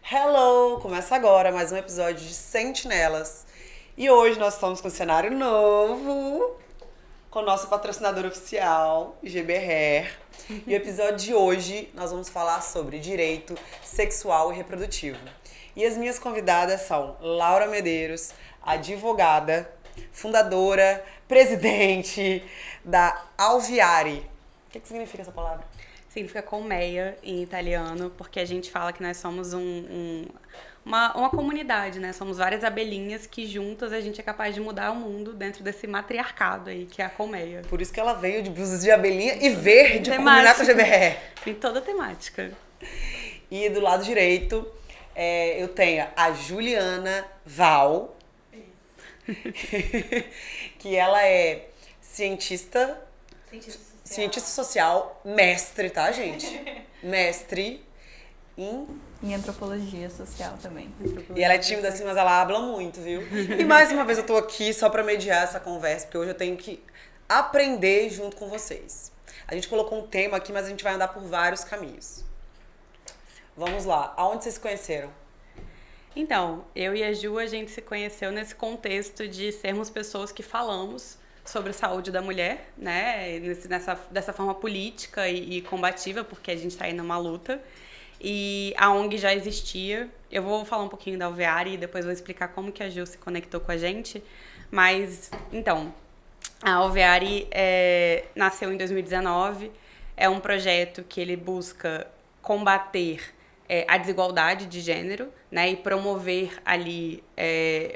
Hello! Começa agora mais um episódio de Sentinelas. E hoje nós estamos com um cenário novo, com o nosso patrocinador oficial, GB Hair. E o episódio de hoje nós vamos falar sobre direito sexual e reprodutivo. E as minhas convidadas são Laura Medeiros, advogada, fundadora, presidente da Alviare. O que significa essa palavra? Significa colmeia em italiano, porque a gente fala que nós somos uma comunidade, né? Somos várias abelhinhas que juntas a gente é capaz de mudar o mundo dentro desse matriarcado aí, que é a colmeia. Por isso que ela veio de blusas de abelhinha e verde pra combinar com a GBR. Tem toda a temática. E do lado direito, eu tenho a Juliana Val, que ela é cientista social, mestre, tá, gente? Mestre em antropologia social também. E ela é tímida assim, mas ela habla muito, viu? E mais uma vez eu tô aqui só pra mediar essa conversa, porque hoje eu tenho que aprender junto com vocês. A gente colocou um tema aqui, mas a gente vai andar por vários caminhos. Vamos lá. Aonde vocês se conheceram? Então, eu e a Ju, a gente se conheceu nesse contexto de sermos pessoas que falamos sobre a saúde da mulher, né, dessa forma política e combativa, porque a gente está aí numa luta. E a ONG já existia. Eu vou falar um pouquinho da Alviare e depois vou explicar como que a Ju se conectou com a gente. Mas, então, a Alviare nasceu em 2019. É um projeto que ele busca combater a desigualdade de gênero, né, e promover ali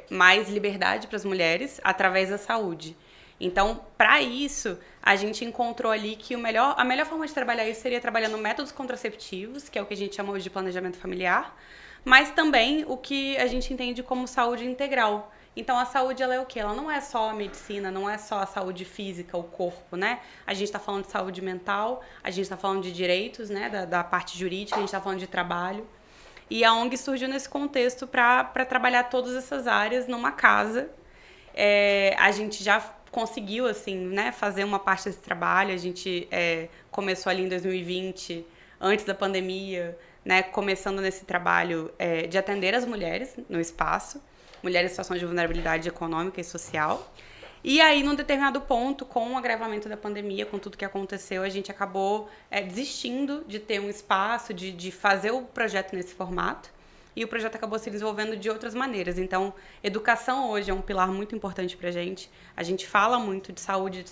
mais liberdade para as mulheres através da saúde. Então, para isso, a gente encontrou ali que a melhor forma de trabalhar isso seria trabalhando métodos contraceptivos, que é o que a gente chama hoje de planejamento familiar, mas também o que a gente entende como saúde integral. Então, a saúde, ela é o quê? Ela não é só a medicina, não é só a saúde física, o corpo, né? A gente está falando de saúde mental, a gente está falando de direitos, né, da parte jurídica, a gente está falando de trabalho. E a ONG surgiu nesse contexto para trabalhar todas essas áreas numa casa. A gente já conseguiu, assim, né, fazer uma parte desse trabalho. A gente começou ali em 2020, antes da pandemia, né, começando nesse trabalho de atender as mulheres no espaço, mulheres em situação de vulnerabilidade econômica e social. E aí, num determinado ponto, com o agravamento da pandemia, com tudo que aconteceu, a gente acabou desistindo de ter um espaço, de fazer o projeto nesse formato. E o projeto acabou se desenvolvendo de outras maneiras. Então, educação hoje é um pilar muito importante pra gente. A gente fala muito de saúde e de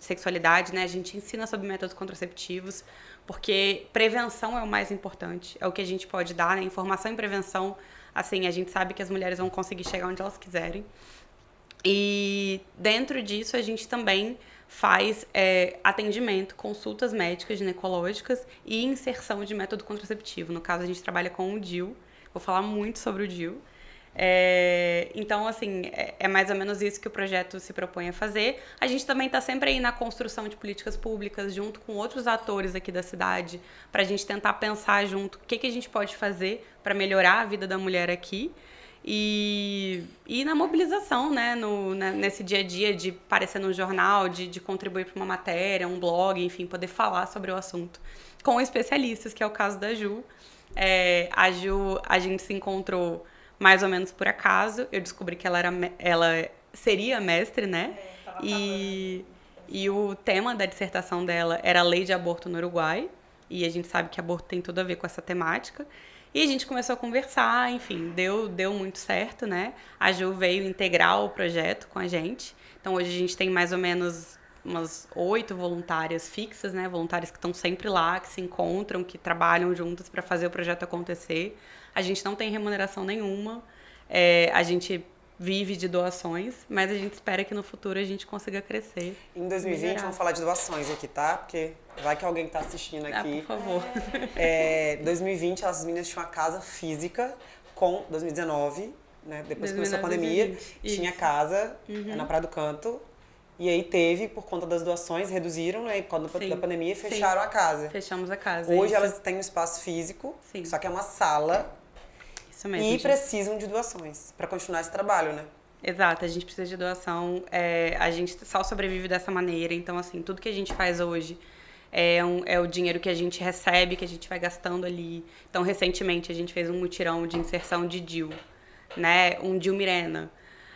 sexualidade, né? A gente ensina sobre métodos contraceptivos, porque prevenção é o mais importante. É o que a gente pode dar, né? Informação e prevenção, assim, a gente sabe que as mulheres vão conseguir chegar onde elas quiserem. E dentro disso, a gente também faz atendimento, consultas médicas ginecológicas e inserção de método contraceptivo. No caso, a gente trabalha com o DIU. Vou falar muito sobre o DIU. Então, assim, é mais ou menos isso que o projeto se propõe a fazer. A gente também está sempre aí na construção de políticas públicas, junto com outros atores aqui da cidade, para a gente tentar pensar junto o que a gente pode fazer para melhorar a vida da mulher aqui. E na mobilização, né, nesse dia a dia de aparecer no jornal, de contribuir para uma matéria, um blog, enfim, poder falar sobre o assunto com especialistas, que é o caso da Ju. A Ju, a gente se encontrou mais ou menos por acaso. Eu descobri que ela seria mestre, né? E o tema da dissertação dela era a lei de aborto no Uruguai. E a gente sabe que aborto tem tudo a ver com essa temática. E a gente começou a conversar, enfim, deu muito certo, né? A Ju veio integrar o projeto com a gente. Então, hoje a gente tem mais ou menos umas 8 voluntárias fixas, né? Voluntárias que estão sempre lá, que se encontram, que trabalham juntas para fazer o projeto acontecer. A gente não tem remuneração nenhuma, a gente vive de doações, mas a gente espera que no futuro a gente consiga crescer. Em 2020 vamos falar de doações aqui, tá? Porque vai que alguém tá assistindo aqui. Por favor. 2020 as meninas tinham uma casa física com 2019, né? Depois que começou a pandemia, 2020. tinha casa na Praia do Canto. E aí teve, por conta das doações, reduziram, né? Por conta da pandemia, fecharam a casa. Fechamos a casa. Hoje elas têm um espaço físico, só que é uma sala. Isso mesmo. E precisam de doações para continuar esse trabalho, né? Exato, a gente precisa de doação. A gente só sobrevive dessa maneira. Então, assim, tudo que a gente faz hoje é o dinheiro que a gente recebe, que a gente vai gastando ali. Então, recentemente, a gente fez um mutirão de inserção de DIU, né? Um DIU Mirena.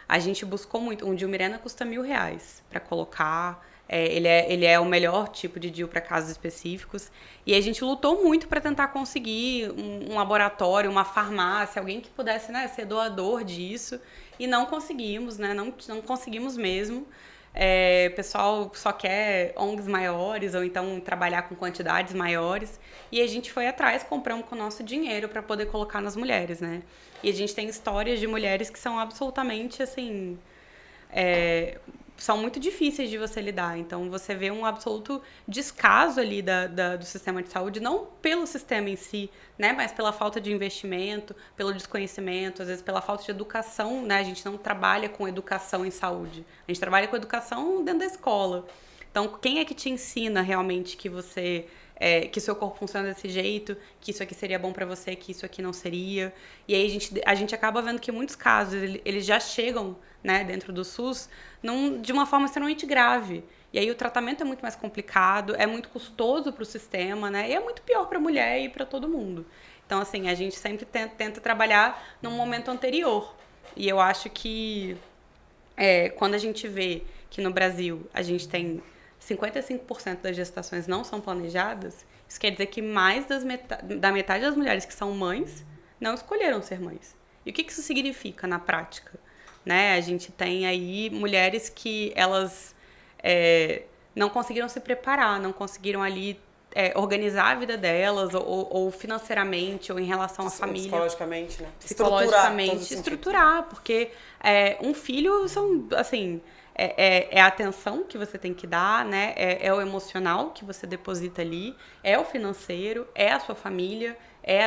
A gente buscou muito. Um DIU Mirena custa R$1.000 para colocar. Ele é o melhor tipo de DIU para casos específicos. E a gente lutou muito para tentar conseguir um laboratório, uma farmácia, alguém que pudesse, né, ser doador disso. E não conseguimos, né? Não conseguimos mesmo. O pessoal só quer ONGs maiores ou então trabalhar com quantidades maiores. E a gente foi atrás, compramos com o nosso dinheiro para poder colocar nas mulheres, né? E a gente tem histórias de mulheres que são absolutamente, assim... são muito difíceis de você lidar. Então, você vê um absoluto descaso ali do sistema de saúde, não pelo sistema em si, né, mas pela falta de investimento, pelo desconhecimento, às vezes pela falta de educação, né? A gente não trabalha com educação em saúde. A gente trabalha com educação dentro da escola. Então, quem é que te ensina realmente que você... que seu corpo funciona desse jeito, que isso aqui seria bom pra você, que isso aqui não seria. E aí a gente acaba vendo que em muitos casos eles já chegam, né, dentro do SUS de uma forma extremamente grave. E aí o tratamento é muito mais complicado, é muito custoso pro sistema, né, e é muito pior pra mulher e pra todo mundo. Então, assim, a gente sempre tenta trabalhar num momento anterior. E eu acho que quando a gente vê que no Brasil a gente tem 55% das gestações não são planejadas, isso quer dizer que mais da metade das mulheres que são mães não escolheram ser mães. E o que isso significa na prática? Né? A gente tem aí mulheres que elas não conseguiram se preparar, não conseguiram ali organizar a vida delas, ou financeiramente, ou em relação à família. Psicologicamente, né? Psicologicamente, estruturar, porque um filho são, assim... a atenção que você tem que dar, né? É o emocional que você deposita ali, é o financeiro, é a sua família,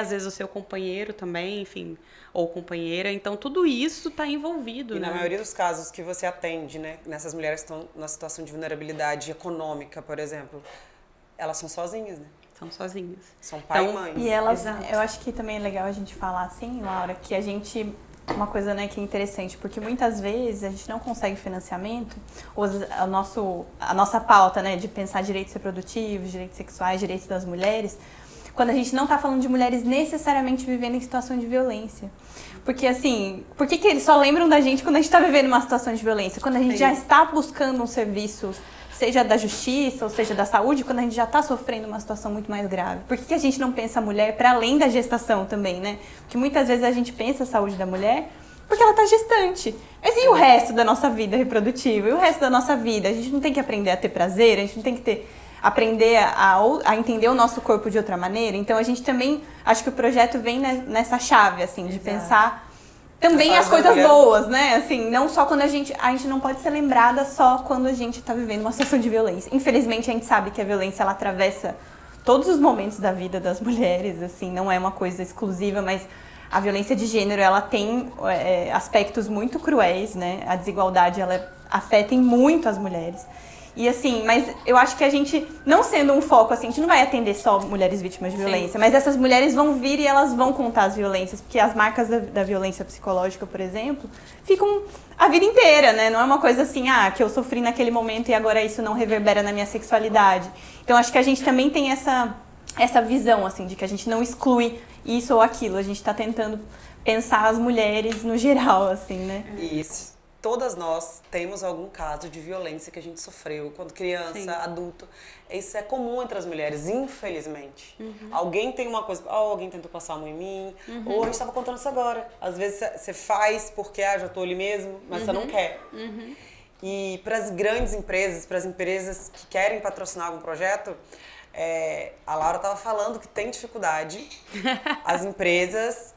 às vezes o seu companheiro também, enfim, ou companheira. Então, tudo isso está envolvido, e né? Na maioria dos casos que você atende, né? Nessas mulheres que estão na situação de vulnerabilidade econômica, por exemplo, elas são sozinhas, né? São sozinhas. São pai e mãe. E elas, Exato. eu acho que também é legal a gente falar assim, Laura, que a gente... Uma coisa, né, que é interessante, porque muitas vezes a gente não consegue financiamento, ou a nossa pauta, né, de pensar direitos reprodutivos, direitos sexuais, direitos das mulheres, quando a gente não está falando de mulheres necessariamente vivendo em situação de violência. Porque, assim, por que eles só lembram da gente quando a gente está vivendo uma situação de violência? Quando a gente já está buscando um serviço, seja da justiça ou seja da saúde, quando a gente já está sofrendo uma situação muito mais grave. Por que a gente não pensa a mulher para além da gestação também, né? Porque muitas vezes a gente pensa a saúde da mulher porque ela está gestante. Mas e o resto da nossa vida reprodutiva? E o resto da nossa vida? A gente não tem que aprender a ter prazer? A gente não tem que aprender a entender o nosso corpo de outra maneira? Então a gente também, acho que o projeto vem nessa chave, assim, de pensar também as coisas boas, né? Assim, não só quando a gente não pode ser lembrada só quando a gente tá vivendo uma situação de violência. Infelizmente, a gente sabe que a violência, ela atravessa todos os momentos da vida das mulheres, assim, não é uma coisa exclusiva, mas a violência de gênero, ela tem aspectos muito cruéis, né? A desigualdade, ela afeta muito as mulheres. E assim, mas eu acho que a gente, não sendo um foco assim, a gente não vai atender só mulheres vítimas de violência, Sim. mas essas mulheres vão vir e elas vão contar as violências, porque as marcas da violência psicológica, por exemplo, ficam a vida inteira, né? Não é uma coisa assim, que eu sofri naquele momento e agora isso não reverbera na minha sexualidade. Então acho que a gente também tem essa visão, assim, de que a gente não exclui isso ou aquilo, a gente tá tentando pensar as mulheres no geral, assim, né? Isso. Todas nós temos algum caso de violência que a gente sofreu quando criança, Sim. adulto. Isso é comum entre as mulheres, infelizmente. Uhum. Alguém tem uma coisa, alguém tentou passar a mão em mim, ou a gente estava contando isso agora. Às vezes você faz porque, já tô ali mesmo, mas você não quer. Uhum. E para as grandes empresas, para as empresas que querem patrocinar algum projeto, a Laura estava falando que tem dificuldade. As empresas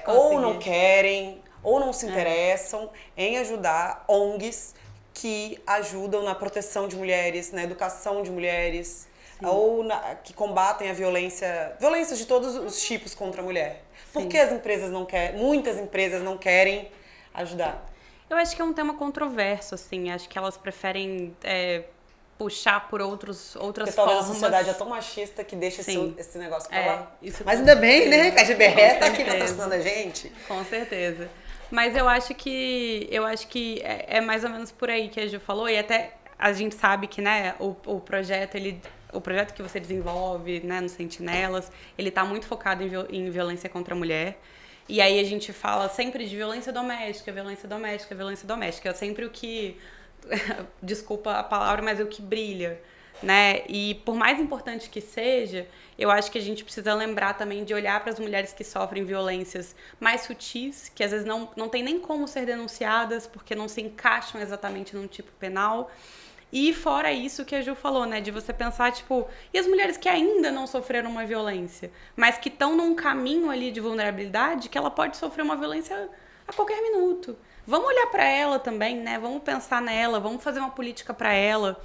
ou não querem, ou não se interessam em ajudar ONGs que ajudam na proteção de mulheres, na educação de mulheres, Sim. ou que combatem a violência de todos os tipos contra a mulher. Por Sim. que as empresas não querem, muitas empresas não querem ajudar? Eu acho que é um tema controverso, assim, acho que elas preferem puxar por outras Porque formas. talvez a sociedade é tão machista que deixa esse negócio pra lá. Mas ainda bem, né, que a GBR tá aqui patrocinando a gente. Com certeza. Mas eu acho que é mais ou menos por aí que a Ju falou, e até a gente sabe que, né, o projeto, o projeto que você desenvolve, né, no Sentinelas, ele tá muito focado em violência contra a mulher. E aí a gente fala sempre de violência doméstica, violência doméstica, violência doméstica. É sempre o que, desculpa a palavra, mas é o que brilha, né? E por mais importante que seja, eu acho que a gente precisa lembrar também de olhar para as mulheres que sofrem violências mais sutis, que às vezes não tem nem como ser denunciadas, porque não se encaixam exatamente num tipo penal. E fora isso que a Ju falou, né, de você pensar, tipo, e as mulheres que ainda não sofreram uma violência, mas que estão num caminho ali de vulnerabilidade, que ela pode sofrer uma violência a qualquer minuto. Vamos olhar para ela também, né, vamos pensar nela, vamos fazer uma política para ela.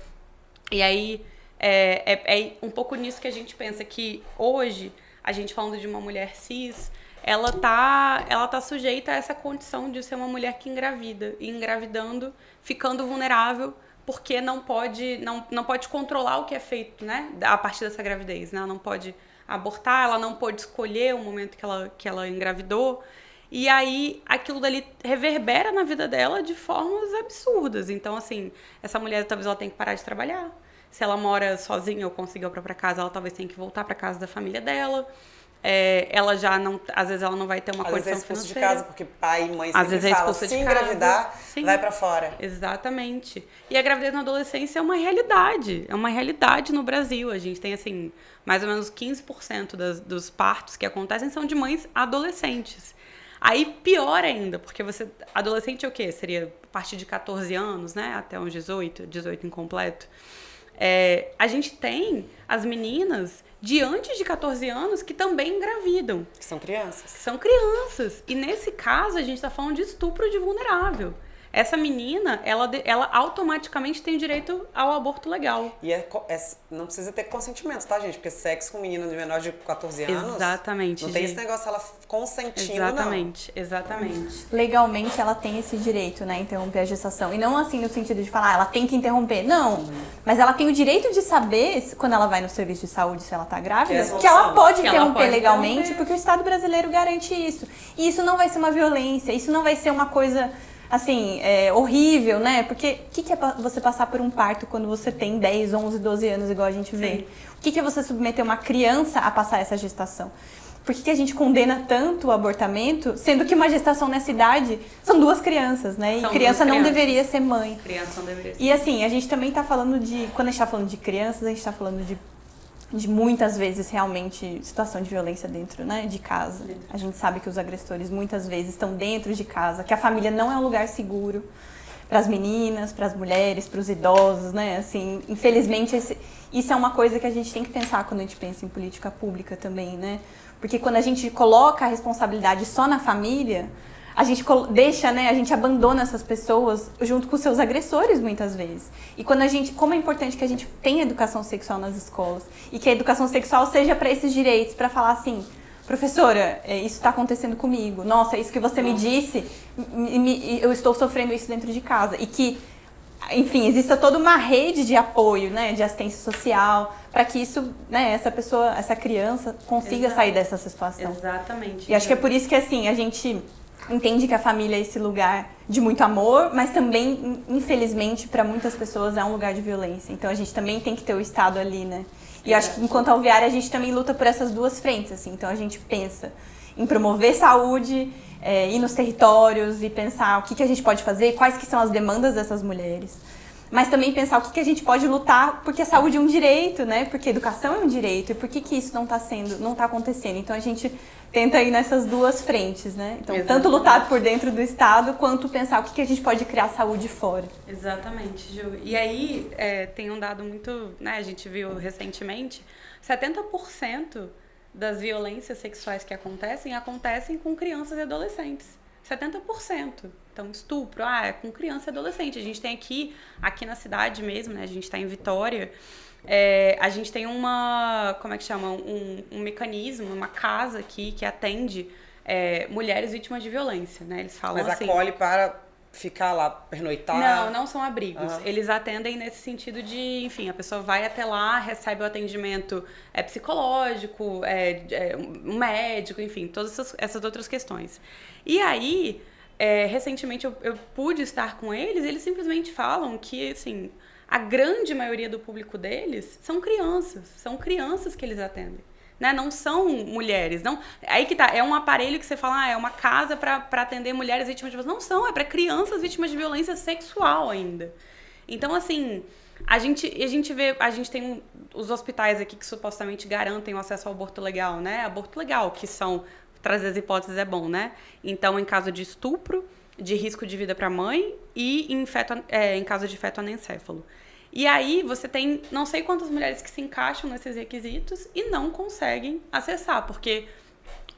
E aí, é um pouco nisso que a gente pensa, que hoje, a gente falando de uma mulher cis, ela tá sujeita a essa condição de ser uma mulher que engravida, e engravidando, ficando vulnerável, porque não pode controlar o que é feito, né, a partir dessa gravidez, né? Ela não pode abortar, ela não pode escolher o momento que ela engravidou, e aí aquilo dali reverbera na vida dela de formas absurdas. Então, assim, essa mulher talvez ela tenha que parar de trabalhar. Se ela mora sozinha ou conseguiu a própria casa, ela talvez tenha que voltar para casa da família dela. Ela já não, às vezes ela não vai ter uma condição financeira. Às vezes é expulso de casa, porque pai e mãe às sempre falam, se engravidar, vai pra fora. Exatamente. E a gravidez na adolescência é uma realidade no Brasil. A gente tem, assim, mais ou menos 15% dos partos que acontecem são de mães adolescentes. Aí pior ainda, porque adolescente é o quê? Seria a partir de 14 anos, né? Até uns 18 incompleto. A gente tem as meninas de antes de 14 anos que também engravidam. Que são crianças. São crianças. E nesse caso, a gente está falando de estupro de vulnerável. Essa menina, ela automaticamente tem direito ao aborto legal. E não precisa ter consentimento, tá, gente? Porque sexo com menina de menor de 14 anos... Exatamente. Não tem esse negócio, ela consentindo, Exatamente. Legalmente, ela tem esse direito, né? Interromper a gestação. E não assim no sentido de falar, ela tem que interromper. Não. Mas ela tem o direito de saber, quando ela vai no serviço de saúde, se ela tá grávida, que ela pode interromper legalmente, porque o Estado brasileiro garante isso. E isso não vai ser uma violência, isso não vai ser uma coisa... assim, horrível, né? Porque o que é você passar por um parto quando você tem 10, 11, 12 anos, igual a gente vê? O que é você submeter uma criança a passar essa gestação? Por que a gente condena tanto o abortamento, sendo que uma gestação nessa idade são 2 crianças, né? E criança não deveria ser mãe. Criança não deveria ser. E assim, a gente também tá falando quando a gente tá falando de crianças, a gente tá falando de muitas vezes realmente situação de violência dentro, né, de casa. A gente sabe que os agressores muitas vezes estão dentro de casa, que a família não é um lugar seguro para as meninas, para as mulheres, para os idosos, né? Assim, infelizmente isso é uma coisa que a gente tem que pensar quando a gente pensa em política pública também, né? Porque quando a gente coloca a responsabilidade só na família, a gente deixa, né, a gente abandona essas pessoas junto com seus agressores muitas vezes. E como é importante que a gente tenha educação sexual nas escolas e que a educação sexual seja para esses direitos, para falar assim, professora, isso está acontecendo comigo, nossa, isso que você me disse, eu estou sofrendo isso dentro de casa. E que, enfim, exista toda uma rede de apoio, né, de assistência social, para que isso, né, essa criança consiga sair dessa situação. Exatamente. E acho que é por isso que, assim, a gente entende que a família é esse lugar de muito amor, mas também, infelizmente, para muitas pessoas é um lugar de violência. Então a gente também tem que ter o Estado ali, né? E acho que enquanto alveária a gente também luta por essas 2 frentes, assim. Então a gente pensa em promover saúde, ir nos territórios e pensar o que a gente pode fazer, quais que são as demandas dessas mulheres. Mas também pensar o que a gente pode lutar, porque a saúde é um direito, né? Porque a educação é um direito. E por que isso não tá acontecendo? Então a gente tenta ir nessas 2 frentes, né? Então, tanto lutar por dentro do Estado, quanto pensar o que a gente pode criar saúde fora. Exatamente, Ju. E aí, tem um dado muito, né, a gente viu recentemente, 70% das violências sexuais que acontecem com crianças e adolescentes. 70%. Então, estupro, é com criança e adolescente. A gente tem aqui na cidade mesmo, né, a gente está em Vitória, a gente tem um mecanismo, uma casa aqui que atende mulheres vítimas de violência, né? Eles falam assim... Mas acolhe para ficar lá, pernoitar? Não são abrigos. Eles atendem nesse sentido de, enfim, a pessoa vai até lá, recebe o atendimento psicológico, um médico, enfim, todas essas outras questões. E aí, recentemente eu pude estar com eles simplesmente falam que, assim... a grande maioria do público deles são crianças que eles atendem. Né? Não são mulheres. Não, aí que tá, é um aparelho que você fala, é uma casa para atender mulheres vítimas de violência. Não são, é para crianças vítimas de violência sexual ainda. Então, assim, a gente tem os hospitais aqui que supostamente garantem o acesso ao aborto legal, né? Aborto legal, que são, trazer as hipóteses é bom, né? Então, em caso de estupro, de risco de vida para a mãe e em caso de feto anencéfalo. E aí você tem não sei quantas mulheres que se encaixam nesses requisitos e não conseguem acessar, porque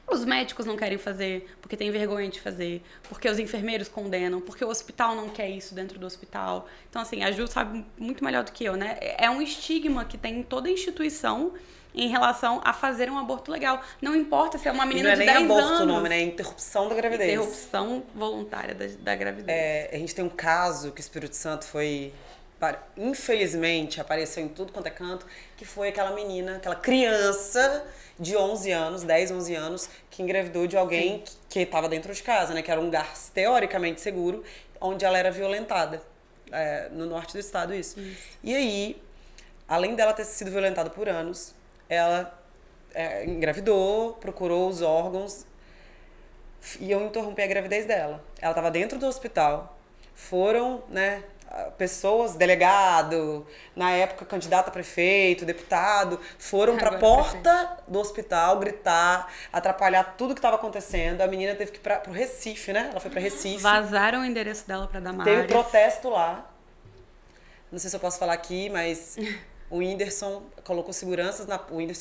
os médicos não querem fazer, porque tem vergonha de fazer, porque os enfermeiros condenam, porque o hospital não quer isso dentro do hospital. Então, assim, a Ju sabe muito melhor do que eu, né? É um estigma que tem em toda instituição em relação a fazer um aborto legal. Não importa se é uma menina de 10 anos. Não é nem aborto o nome, né? É interrupção da gravidez. Interrupção voluntária da gravidez. A gente tem um caso que o Espírito Santo infelizmente, apareceu em tudo quanto é canto, que foi aquela menina, aquela criança de 11 anos, 10, 11 anos, que engravidou de alguém que estava dentro de casa, né? Que era um lugar teoricamente seguro, onde ela era violentada. No norte do estado, isso. E aí, além dela ter sido violentada por anos, ela engravidou, procurou os órgãos e eu interrompi a gravidez dela. Ela estava dentro do hospital, foram, né, pessoas, delegado, na época candidato a prefeito, deputado, foram para a porta do hospital gritar, atrapalhar tudo que estava acontecendo. A menina teve que ir para o Recife, né? Ela foi para Recife. Vazaram o endereço dela para Damares. Teve protesto lá. Não sei se eu posso falar aqui, mas o Whindersson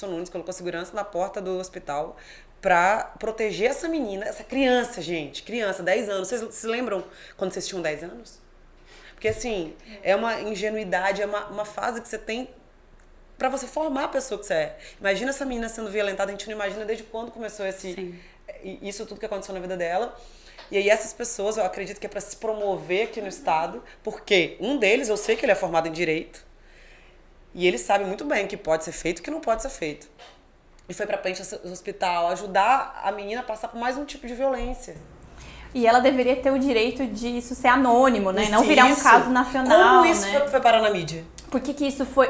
Nunes colocou segurança na porta do hospital para proteger essa menina, essa criança, gente. Criança, 10 anos. Vocês se lembram quando vocês tinham 10 anos? Porque, assim, é uma ingenuidade, é uma fase que você tem pra você formar a pessoa que você é. Imagina essa menina sendo violentada, a gente não imagina desde quando começou isso tudo que aconteceu na vida dela. E aí essas pessoas, eu acredito que é pra se promover aqui no estado, porque um deles, eu sei que ele é formado em Direito, e ele sabe muito bem o que pode ser feito e o que não pode ser feito. E foi pra frente do hospital ajudar a menina a passar por mais um tipo de violência. E ela deveria ter o direito de isso ser anônimo, né? Não virar um caso nacional, como isso foi parar na mídia? Por que isso foi...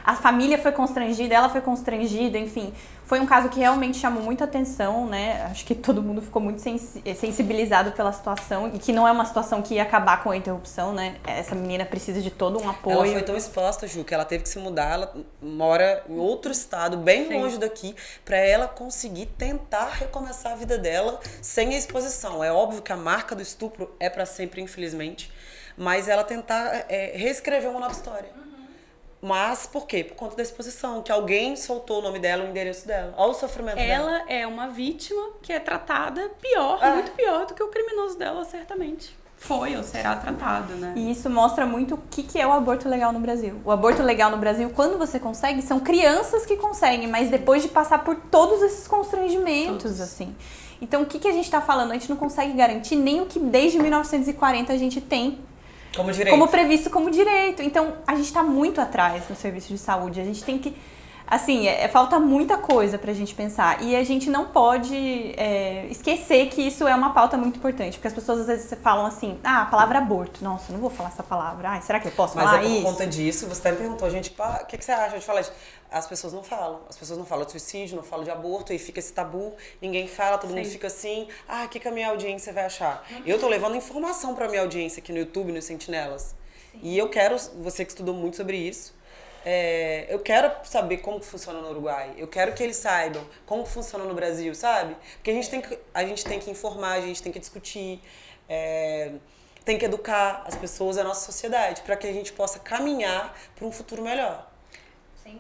A família foi constrangida, ela foi constrangida, enfim. Foi um caso que realmente chamou muita atenção, né? Acho que todo mundo ficou muito sensibilizado pela situação e que não é uma situação que ia acabar com a interrupção, né? Essa menina precisa de todo um apoio. Ela foi tão exposta, Ju, que ela teve que se mudar, ela mora em outro estado, bem longe daqui, pra ela conseguir tentar recomeçar a vida dela sem a exposição. É óbvio que a marca do estupro é pra sempre, infelizmente, mas ela tentar reescrever uma nova história. Mas por quê? Por conta da exposição, que alguém soltou o nome dela, o endereço dela. Olha o sofrimento dela. Ela é uma vítima que é tratada muito pior do que o criminoso dela, certamente. Foi ou será tratado, né? E isso mostra muito o que é o aborto legal no Brasil. O aborto legal no Brasil, quando você consegue, são crianças que conseguem, mas depois de passar por todos esses constrangimentos, assim. Então, o que a gente tá falando? A gente não consegue garantir nem o que desde 1940 a gente tem como direito. Como previsto como direito. Então, a gente está muito atrás no serviço de saúde. A gente tem que... Assim, falta muita coisa pra gente pensar. E a gente não pode esquecer que isso é uma pauta muito importante. Porque as pessoas às vezes falam assim, a palavra aborto. Nossa, eu não vou falar essa palavra. Ai, será que eu posso falar isso? Mas por conta disso, você até me perguntou, gente, o que você acha de falar isso? As pessoas não falam. As pessoas não falam de suicídio, não falam de aborto, aí fica esse tabu, ninguém fala, todo mundo fica assim, o que a minha audiência vai achar? Eu tô levando informação pra minha audiência aqui no YouTube, nos Sentinelas. E eu quero, você que estudou muito sobre isso, eu quero saber como funciona no Uruguai. Eu quero que eles saibam como funciona no Brasil, sabe? Porque a gente tem que informar, a gente tem que discutir, tem que educar as pessoas, a nossa sociedade, para que a gente possa caminhar para um futuro melhor.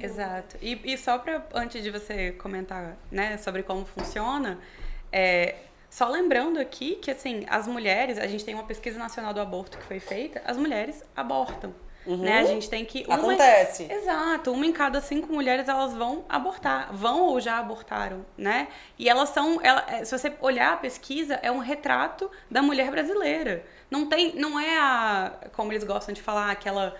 Exato. E só antes de você comentar, né, sobre como funciona, só lembrando aqui que, assim, as mulheres, a gente tem uma pesquisa nacional do aborto que foi feita, as mulheres abortam. Né? A gente tem que... Acontece. Exato. 1 em cada 5 mulheres, elas vão abortar. Vão ou já abortaram, né? E elas são... se você olhar a pesquisa, é um retrato da mulher brasileira. Não é como eles gostam de falar, aquela...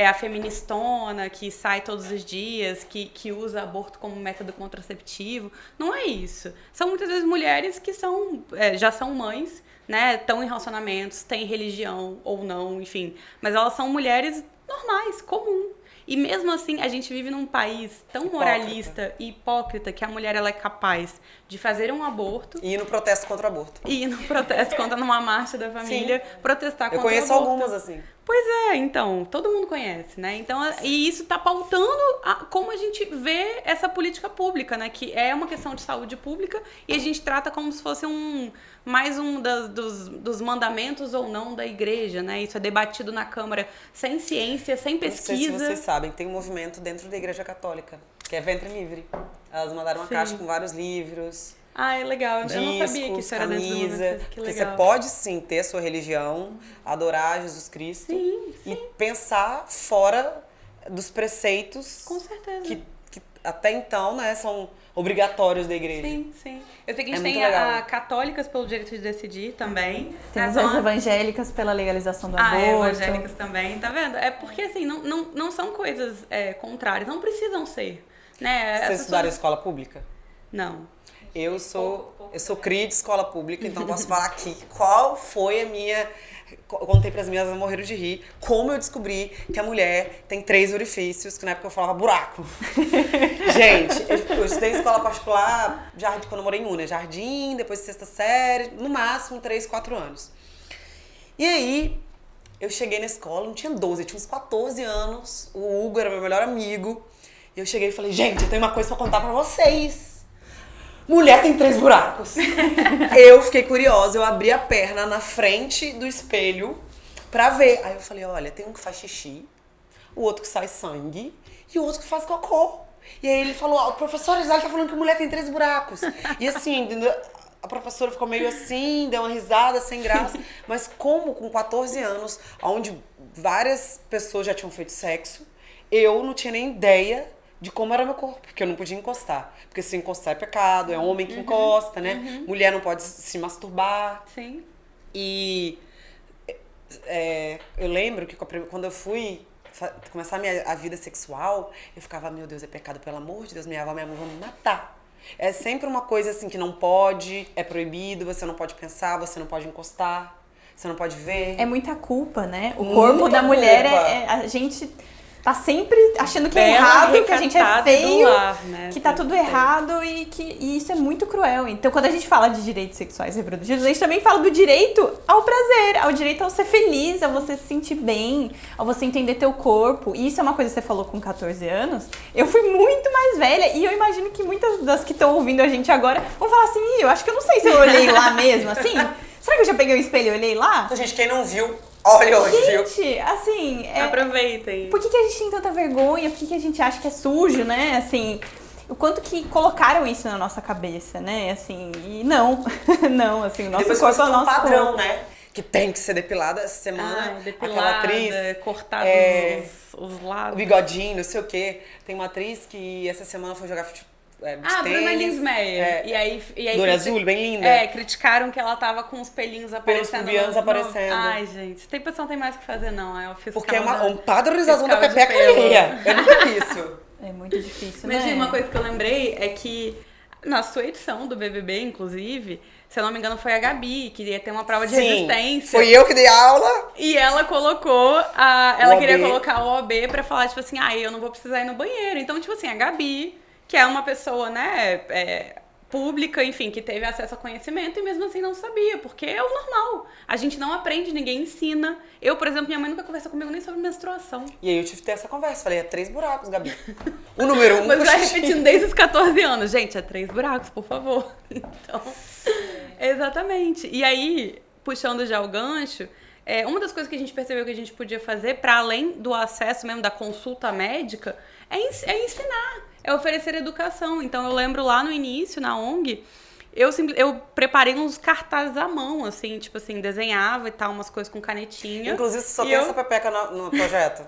a feministona que sai todos os dias, que usa aborto como método contraceptivo. Não é isso. São muitas vezes mulheres que já são mães, né? Estão em relacionamentos, têm religião ou não, enfim. Mas elas são mulheres normais, comum. E mesmo assim, a gente vive num país tão moralista e hipócrita que a mulher ela é capaz de fazer um aborto. E ir no protesto contra o aborto. E ir no protesto contra numa marcha da família, protestar contra o aborto. Eu conheço algumas assim. Pois é, então, todo mundo conhece, né? Então, e isso tá pautando como a gente vê essa política pública, né? Que é uma questão de saúde pública e a gente trata como se fosse mais um dos mandamentos ou não da igreja, né? Isso é debatido na Câmara sem ciência, sem pesquisa. Não sei se vocês sabem, tem um movimento dentro da Igreja Católica, que é Ventre Livre. Elas mandaram uma caixa com vários livros. Ah, é legal. Eu não sabia que isso era dentro do movimento. Que legal. Você pode sim ter a sua religião, adorar Jesus Cristo e pensar fora dos preceitos com certeza. Que até então, né, são obrigatórios da igreja. Sim, sim. Eu sei que a gente tem a Católicas pelo Direito de Decidir também. Temos as evangélicas pela legalização do aborto. Evangélicas também, tá vendo? É porque assim, não são coisas contrárias, não precisam ser. Né? Vocês estudaram em escola pública? Não. Eu sou cria de escola pública, então posso falar aqui qual foi a minha... Eu contei para as minhas, elas morreram de rir, como eu descobri que a mulher tem 3 orifícios, que na época eu falava buraco. Gente, eu estudei em escola particular quando eu morei em Una, jardim, depois 6ª série, no máximo 3, 4 anos. E aí, eu cheguei na escola, não tinha 12, eu tinha uns 14 anos, o Hugo era meu melhor amigo, e eu cheguei e falei, gente, eu tenho uma coisa para contar para vocês. Mulher tem 3 buracos. Eu fiquei curiosa, eu abri a perna na frente do espelho pra ver. Aí eu falei, olha, tem um que faz xixi, o outro que sai sangue e o outro que faz cocô. E aí ele falou, professora Gisele tá falando que mulher tem 3 buracos. E assim, a professora ficou meio assim, deu uma risada, sem graça. Mas como com 14 anos, onde várias pessoas já tinham feito sexo, eu não tinha nem ideia de como era meu corpo, porque eu não podia encostar. Porque se encostar é pecado, é homem que encosta, né? Mulher não pode se masturbar. Sim. E eu lembro que quando eu fui começar a vida sexual, eu ficava, meu Deus, é pecado, pelo amor de Deus, minha avó, minha mãe vão me matar. É sempre uma coisa assim que não pode, é proibido, você não pode pensar, você não pode encostar, você não pode ver. É muita culpa, né? O corpo da mulher a gente tá sempre achando que é errado, que a gente é feio, né? que tá tudo errado e isso é muito cruel. Então, quando a gente fala de direitos sexuais e reprodutivos, a gente também fala do direito ao prazer, ao direito ao ser feliz, a você se sentir bem, a você entender teu corpo. E isso é uma coisa que você falou com 14 anos. Eu fui muito mais velha e eu imagino que muitas das que estão ouvindo a gente agora vão falar assim, eu acho que eu não sei se eu olhei lá mesmo, assim. Será que eu já peguei o espelho e olhei lá? Então, gente, quem não viu, olha hoje, viu? Gente, assim... aproveitem. Por que a gente tem tanta vergonha? Por que a gente acha que é sujo, né? Assim, o quanto que colocaram isso na nossa cabeça, né? Assim, e não. Não, assim, o nosso depois corpo é o nosso padrão, corpo. né? Que tem que ser depilada essa semana. Depilada, aquela atriz... cortada os lados. O bigodinho, não sei o quê. Tem uma atriz que essa semana foi jogar Bruna Linsmeyer. E aí Dora Azul, bem linda. Criticaram que ela tava com os pelinhos aparecendo. Pelos aparecendo. Ai, gente, tem pessoa que não tem mais o que fazer, não. É o fiscal. Porque é uma padronização da pepeca alheia. Eu nunca vi isso. É muito difícil, Mas né? uma coisa que eu lembrei é que na sua edição do BBB, inclusive, se eu não me engano, foi a Gabi, que ia ter uma prova de resistência. Foi eu que dei aula. E ela colocou ela queria colocar o OAB pra falar, tipo assim, eu não vou precisar ir no banheiro. Então, tipo assim, a Gabi, que é uma pessoa, né, pública, enfim, que teve acesso a conhecimento e mesmo assim não sabia, porque é o normal. A gente não aprende, ninguém ensina. Eu, por exemplo, minha mãe nunca conversa comigo nem sobre menstruação. E aí eu tive que ter essa conversa. Falei, 3 buracos, Gabi. O número 1. Mas vai repetindo desde os 14 anos. Gente, 3 buracos, por favor. Então, exatamente. E aí, puxando já o gancho, uma das coisas que a gente percebeu que a gente podia fazer, para além do acesso mesmo da consulta médica, é ensinar. É oferecer educação. Então, eu lembro lá no início, na ONG, eu preparei uns cartazes à mão, assim, tipo assim, desenhava e tal, umas coisas com canetinha. Inclusive, só tem essa pepeca no projeto.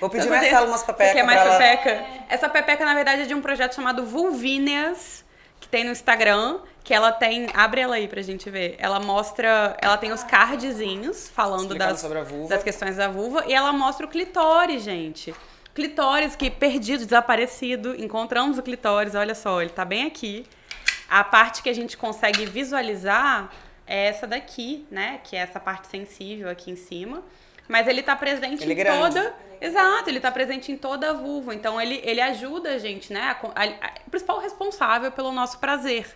Vou pedir mais Marcelo umas pepecas pra ela. Pepeca? Essa pepeca, na verdade, é de um projeto chamado Vulvíneas, que tem no Instagram, que ela tem... Abre ela aí pra gente ver. Ela mostra... Ela tem os cardzinhos falando sobre a vulva. das questões da vulva, e ela mostra o clitóris, gente. Clitóris que perdido, desaparecido, encontramos o clitóris, olha só, ele tá bem aqui. A parte que a gente consegue visualizar é essa daqui, né, que é essa parte sensível aqui em cima. mas ele tá presente Ele é em grande. toda... Exato, ele tá presente em toda a vulva. Então, ele ajuda a gente, né? O principal responsável pelo nosso prazer.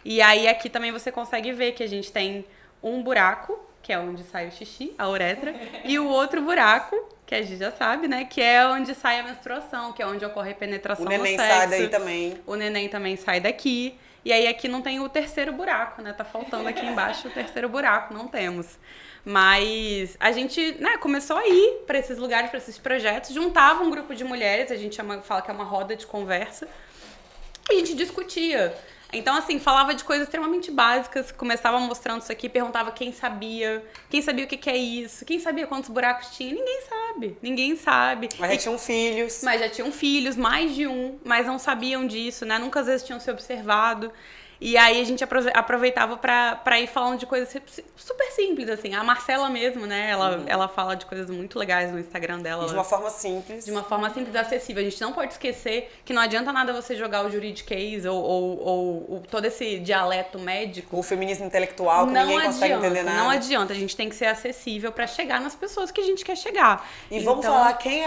E aí, aqui também você consegue ver que a gente tem um buraco, que é onde sai o xixi, a uretra, e o outro buraco, que a gente já sabe, né? Que é onde sai a menstruação, que é onde ocorre a penetração O no neném sexo. sai daí também. O neném também sai daqui. E aí aqui não tem o terceiro buraco, né? Tá faltando aqui embaixo o terceiro buraco, não temos. Mas a gente, né, começou a ir para esses lugares, para esses projetos, juntava um grupo de mulheres, a gente fala que é uma roda de conversa, e a gente discutia. Então, assim, falava de coisas extremamente básicas, começava mostrando isso aqui, perguntava quem sabia o que é isso, quem sabia quantos buracos tinha, ninguém sabe. Mas já tinham filhos. Mas já tinham filhos, mais de um, mas não sabiam disso, né? Nunca às vezes tinham se observado. E aí a gente aproveitava pra ir falando de coisas super simples, assim. A Marcela mesmo, né? Ela fala de coisas muito legais no Instagram dela. De uma forma simples. De uma forma simples e acessível. A gente não pode esquecer que não adianta nada você jogar o juridiquês ou todo esse dialeto médico. O feminismo intelectual que ninguém consegue entender nada. Não adianta, a gente tem que ser acessível pra chegar nas pessoas que a gente quer chegar. E vamos falar quem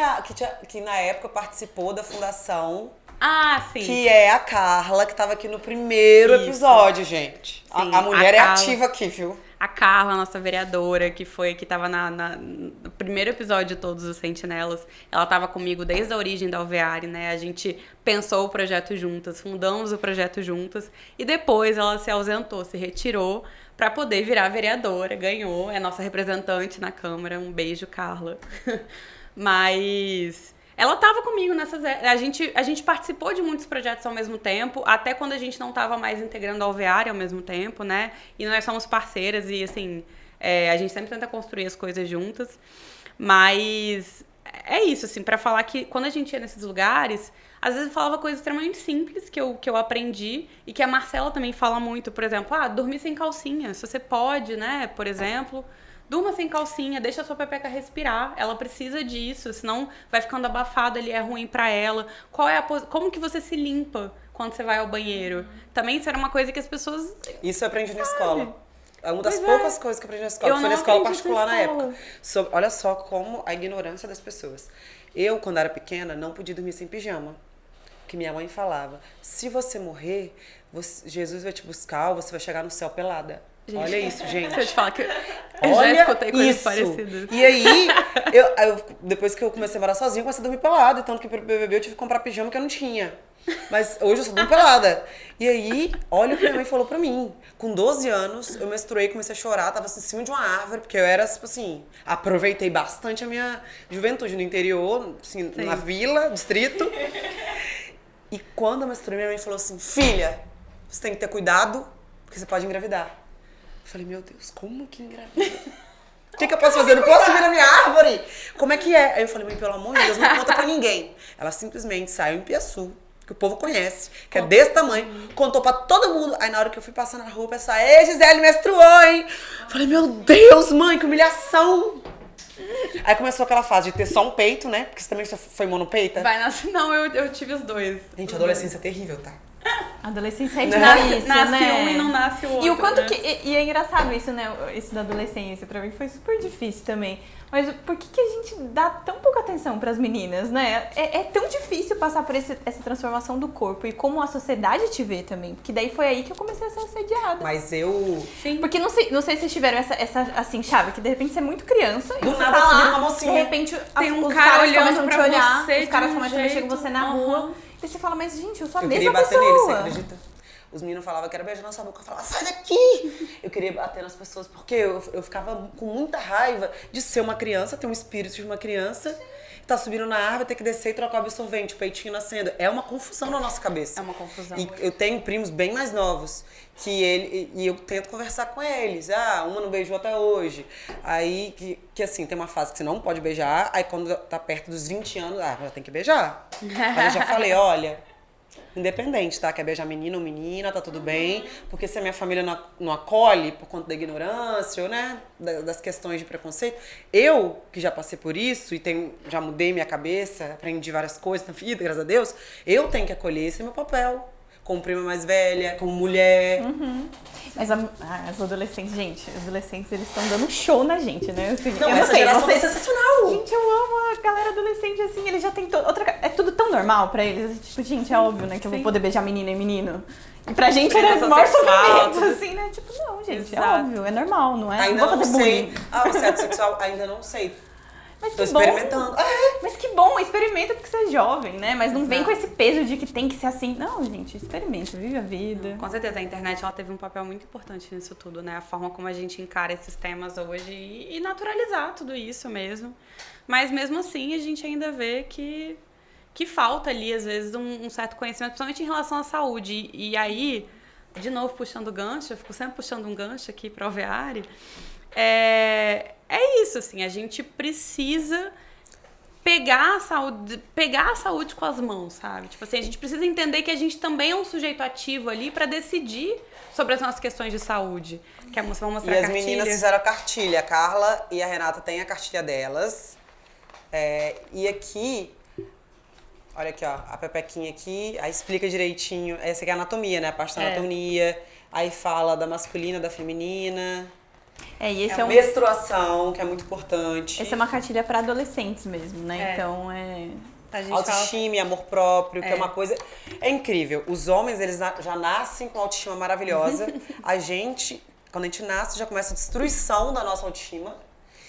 que na época participou da fundação. Ah, sim. Que é a Carla, que tava aqui no primeiro episódio, gente. Sim, a mulher é Carla, ativa aqui, viu? A Carla, nossa vereadora, que tava no primeiro episódio de todos os Sentinelas. Ela tava comigo desde a origem da Alveare, né? A gente pensou o projeto juntas, fundamos o projeto juntas. E depois ela se ausentou, se retirou pra poder virar vereadora. Ganhou, é nossa representante na Câmara. Um beijo, Carla. Mas... ela estava comigo nessas... A gente participou de muitos projetos ao mesmo tempo, até quando a gente não estava mais integrando a Alveare ao mesmo tempo, né? E nós somos parceiras e, assim, a gente sempre tenta construir as coisas juntas. Mas é isso, assim, para falar que quando a gente ia nesses lugares, às vezes eu falava coisas extremamente simples que eu aprendi e que a Marcela também fala muito. Por exemplo, dormir sem calcinha. Se você pode, né, por exemplo... durma sem calcinha, deixa a sua pepeca respirar. Ela precisa disso, senão vai ficando abafado ali, é ruim pra ela. Como que você se limpa quando você vai ao banheiro? Também isso era uma coisa que as pessoas... Isso eu aprendi na escola. É uma das poucas coisas que eu aprendi na escola. Foi na escola particular na época. Olha só como a ignorância das pessoas. Eu, quando era pequena, não podia dormir sem pijama. Porque minha mãe falava, se você morrer, Jesus vai te buscar ou você vai chegar no céu pelada. Gente, olha isso, gente. Deixa eu te falar que eu já escutei coisas parecidas. E aí, depois que eu comecei a morar sozinha, eu comecei a dormir pelada. Tanto que pro BBB eu tive que comprar pijama que eu não tinha. Mas hoje eu só durmo pelada. E aí, olha o que minha mãe falou pra mim. Com 12 anos, eu menstruei, comecei a chorar. Tava assim, em cima de uma árvore, porque eu era, tipo assim... aproveitei bastante a minha juventude no interior, assim, na vila, distrito. E quando eu menstruei, minha mãe falou assim, filha, você tem que ter cuidado, porque você pode engravidar. Eu falei, meu Deus, como que engravida? O que eu posso fazer? Eu não posso subir na minha árvore? Como é que é? Aí eu falei, mãe, pelo amor de Deus, não conta pra ninguém. Ela simplesmente saiu em Piaçu, que o povo conhece, que é desse tamanho, contou pra todo mundo. Aí na hora que eu fui passar na rua, o pessoal, ei, Gisele, menstruou, hein? Eu falei, meu Deus, mãe, que humilhação. Aí começou aquela fase de ter só um peito, né? Porque você também foi monopeita. Vai nascer, não, eu tive os dois. Gente, a adolescência é terrível, tá? Adolescência é difícil, nasce né? um e não nasce o outro. E o quanto né? E é engraçado isso, né? Isso da adolescência, pra mim foi super difícil também. Mas por que a gente dá tão pouca atenção pras meninas, né? É tão difícil passar por essa transformação do corpo e como a sociedade te vê também. Porque daí foi aí que eu comecei a ser assediada. Mas eu... Sim. Porque não sei se vocês tiveram essa assim, chave, que de repente você é muito criança e Do você nada tá você vira lá, uma mocinha. de repente Tem um os cara caras olhando começam a te pra olhar, você os caras de um começam a mexer com jeito, você na rua. E você fala, mas gente, eu sou a Eu mesma queria bater pessoa. nele, você acredita? Os meninos falavam que era beijar na sua boca. Eu falava, sai daqui! Eu queria bater nas pessoas, porque eu ficava com muita raiva de ser uma criança, ter um espírito de uma criança, tá subindo na árvore, ter que descer e trocar o absorvente, o peitinho nascendo. É uma confusão na nossa cabeça. É uma confusão. E eu tenho primos bem mais novos, e eu tento conversar com eles. Uma não beijou até hoje. Aí, que assim, tem uma fase que você não pode beijar, aí quando tá perto dos 20 anos, já tem que beijar. Mas eu já falei, olha... independente, tá? Quer beijar menino ou menina, tá tudo bem. Porque se a minha família não acolhe por conta da ignorância, ou, né, das questões de preconceito, eu, que já passei por isso e já mudei minha cabeça, aprendi várias coisas na vida, graças a Deus, eu tenho que acolher, esse é meu papel. como prima mais velha, como mulher. Mas as adolescentes, gente, os adolescentes, eles estão dando show na gente, né? Assim, Não, eu essa geração é sensacional. Gente, eu amo a galera adolescente, assim, eles já têm é tudo tão normal pra eles. Tipo, gente, é óbvio, né, que eu vou poder beijar menina e menino. E pra gente era o maior sofrimento, assim, né? Tipo, não, gente, é óbvio, é normal, não é? Ainda não vou fazer bullying. Ah, o sexo sexual, ainda não sei. Mas Tô que bom. experimentando. Mas que bom, experimenta porque você é jovem, né? Mas não vem Exato. com esse peso de que tem que ser assim. Não, gente, experimenta, vive a vida. Com certeza, a internet ela teve um papel muito importante nisso tudo, né? A forma como a gente encara esses temas hoje e naturalizar tudo isso mesmo. Mas mesmo assim, a gente ainda vê que falta ali, às vezes, um certo conhecimento, principalmente em relação à saúde. E aí, de novo, puxando o gancho, eu fico sempre puxando um gancho aqui para o Alveare. É isso, assim, a gente precisa pegar a saúde com as mãos, sabe? Tipo assim, a gente precisa entender que a gente também é um sujeito ativo ali para decidir sobre as nossas questões de saúde. Vamos mostrar E a as cartilha? meninas fizeram a cartilha. A Carla e a Renata têm a cartilha delas. E aqui, olha aqui, ó, a pepequinha aqui, aí explica direitinho. Essa aqui é a anatomia, né? A parte da anatomia. Aí fala da masculina, da feminina. E esse Menstruação, que é muito importante. Essa é uma cartilha para adolescentes mesmo, né? Então A gente autoestima e amor próprio, que é uma coisa... É incrível. Os homens, eles já nascem com autoestima maravilhosa. A gente, quando a gente nasce, já começa a destruição da nossa autoestima.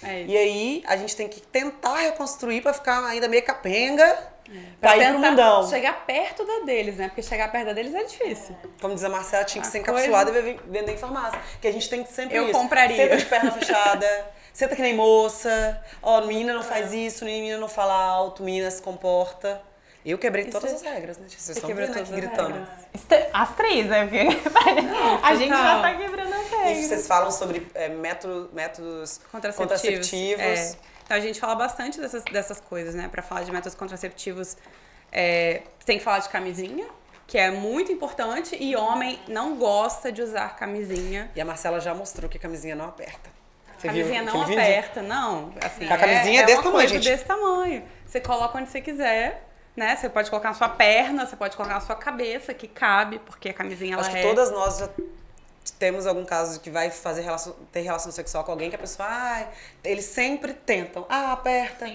E aí, a gente tem que tentar reconstruir pra ficar ainda meio capenga. Pra ir pro mundão. Chegar perto da deles, né? Porque chegar perto da deles é difícil. Como diz a Marcela, tinha que ser encapsulada e vender em farmácia. Que a gente tem que sempre Eu compraria. Senta de perna fechada, senta que nem moça. Ó, menina não faz isso, menina não fala alto, menina se comporta. Eu quebrei todas as regras, né? Vocês estão vendo aqui gritando. As três, né? Porque a gente já tá quebrando as regras. E vocês falam sobre métodos contraceptivos. Então a gente fala bastante dessas coisas, né? Pra falar de métodos contraceptivos, tem que falar de camisinha, que é muito importante, e homem não gosta de usar camisinha. E a Marcela já mostrou que a camisinha não aperta. Você camisinha viu não aquele aperta, não. Assim, a camisinha é desse tamanho, gente. Desse tamanho. Você coloca onde você quiser, né? Você pode colocar na sua perna, você pode colocar na sua cabeça, que cabe, porque a camisinha ela Acho que todas nós já temos algum caso de que vai ter relação sexual com alguém que a pessoa, eles sempre tentam. Aperta.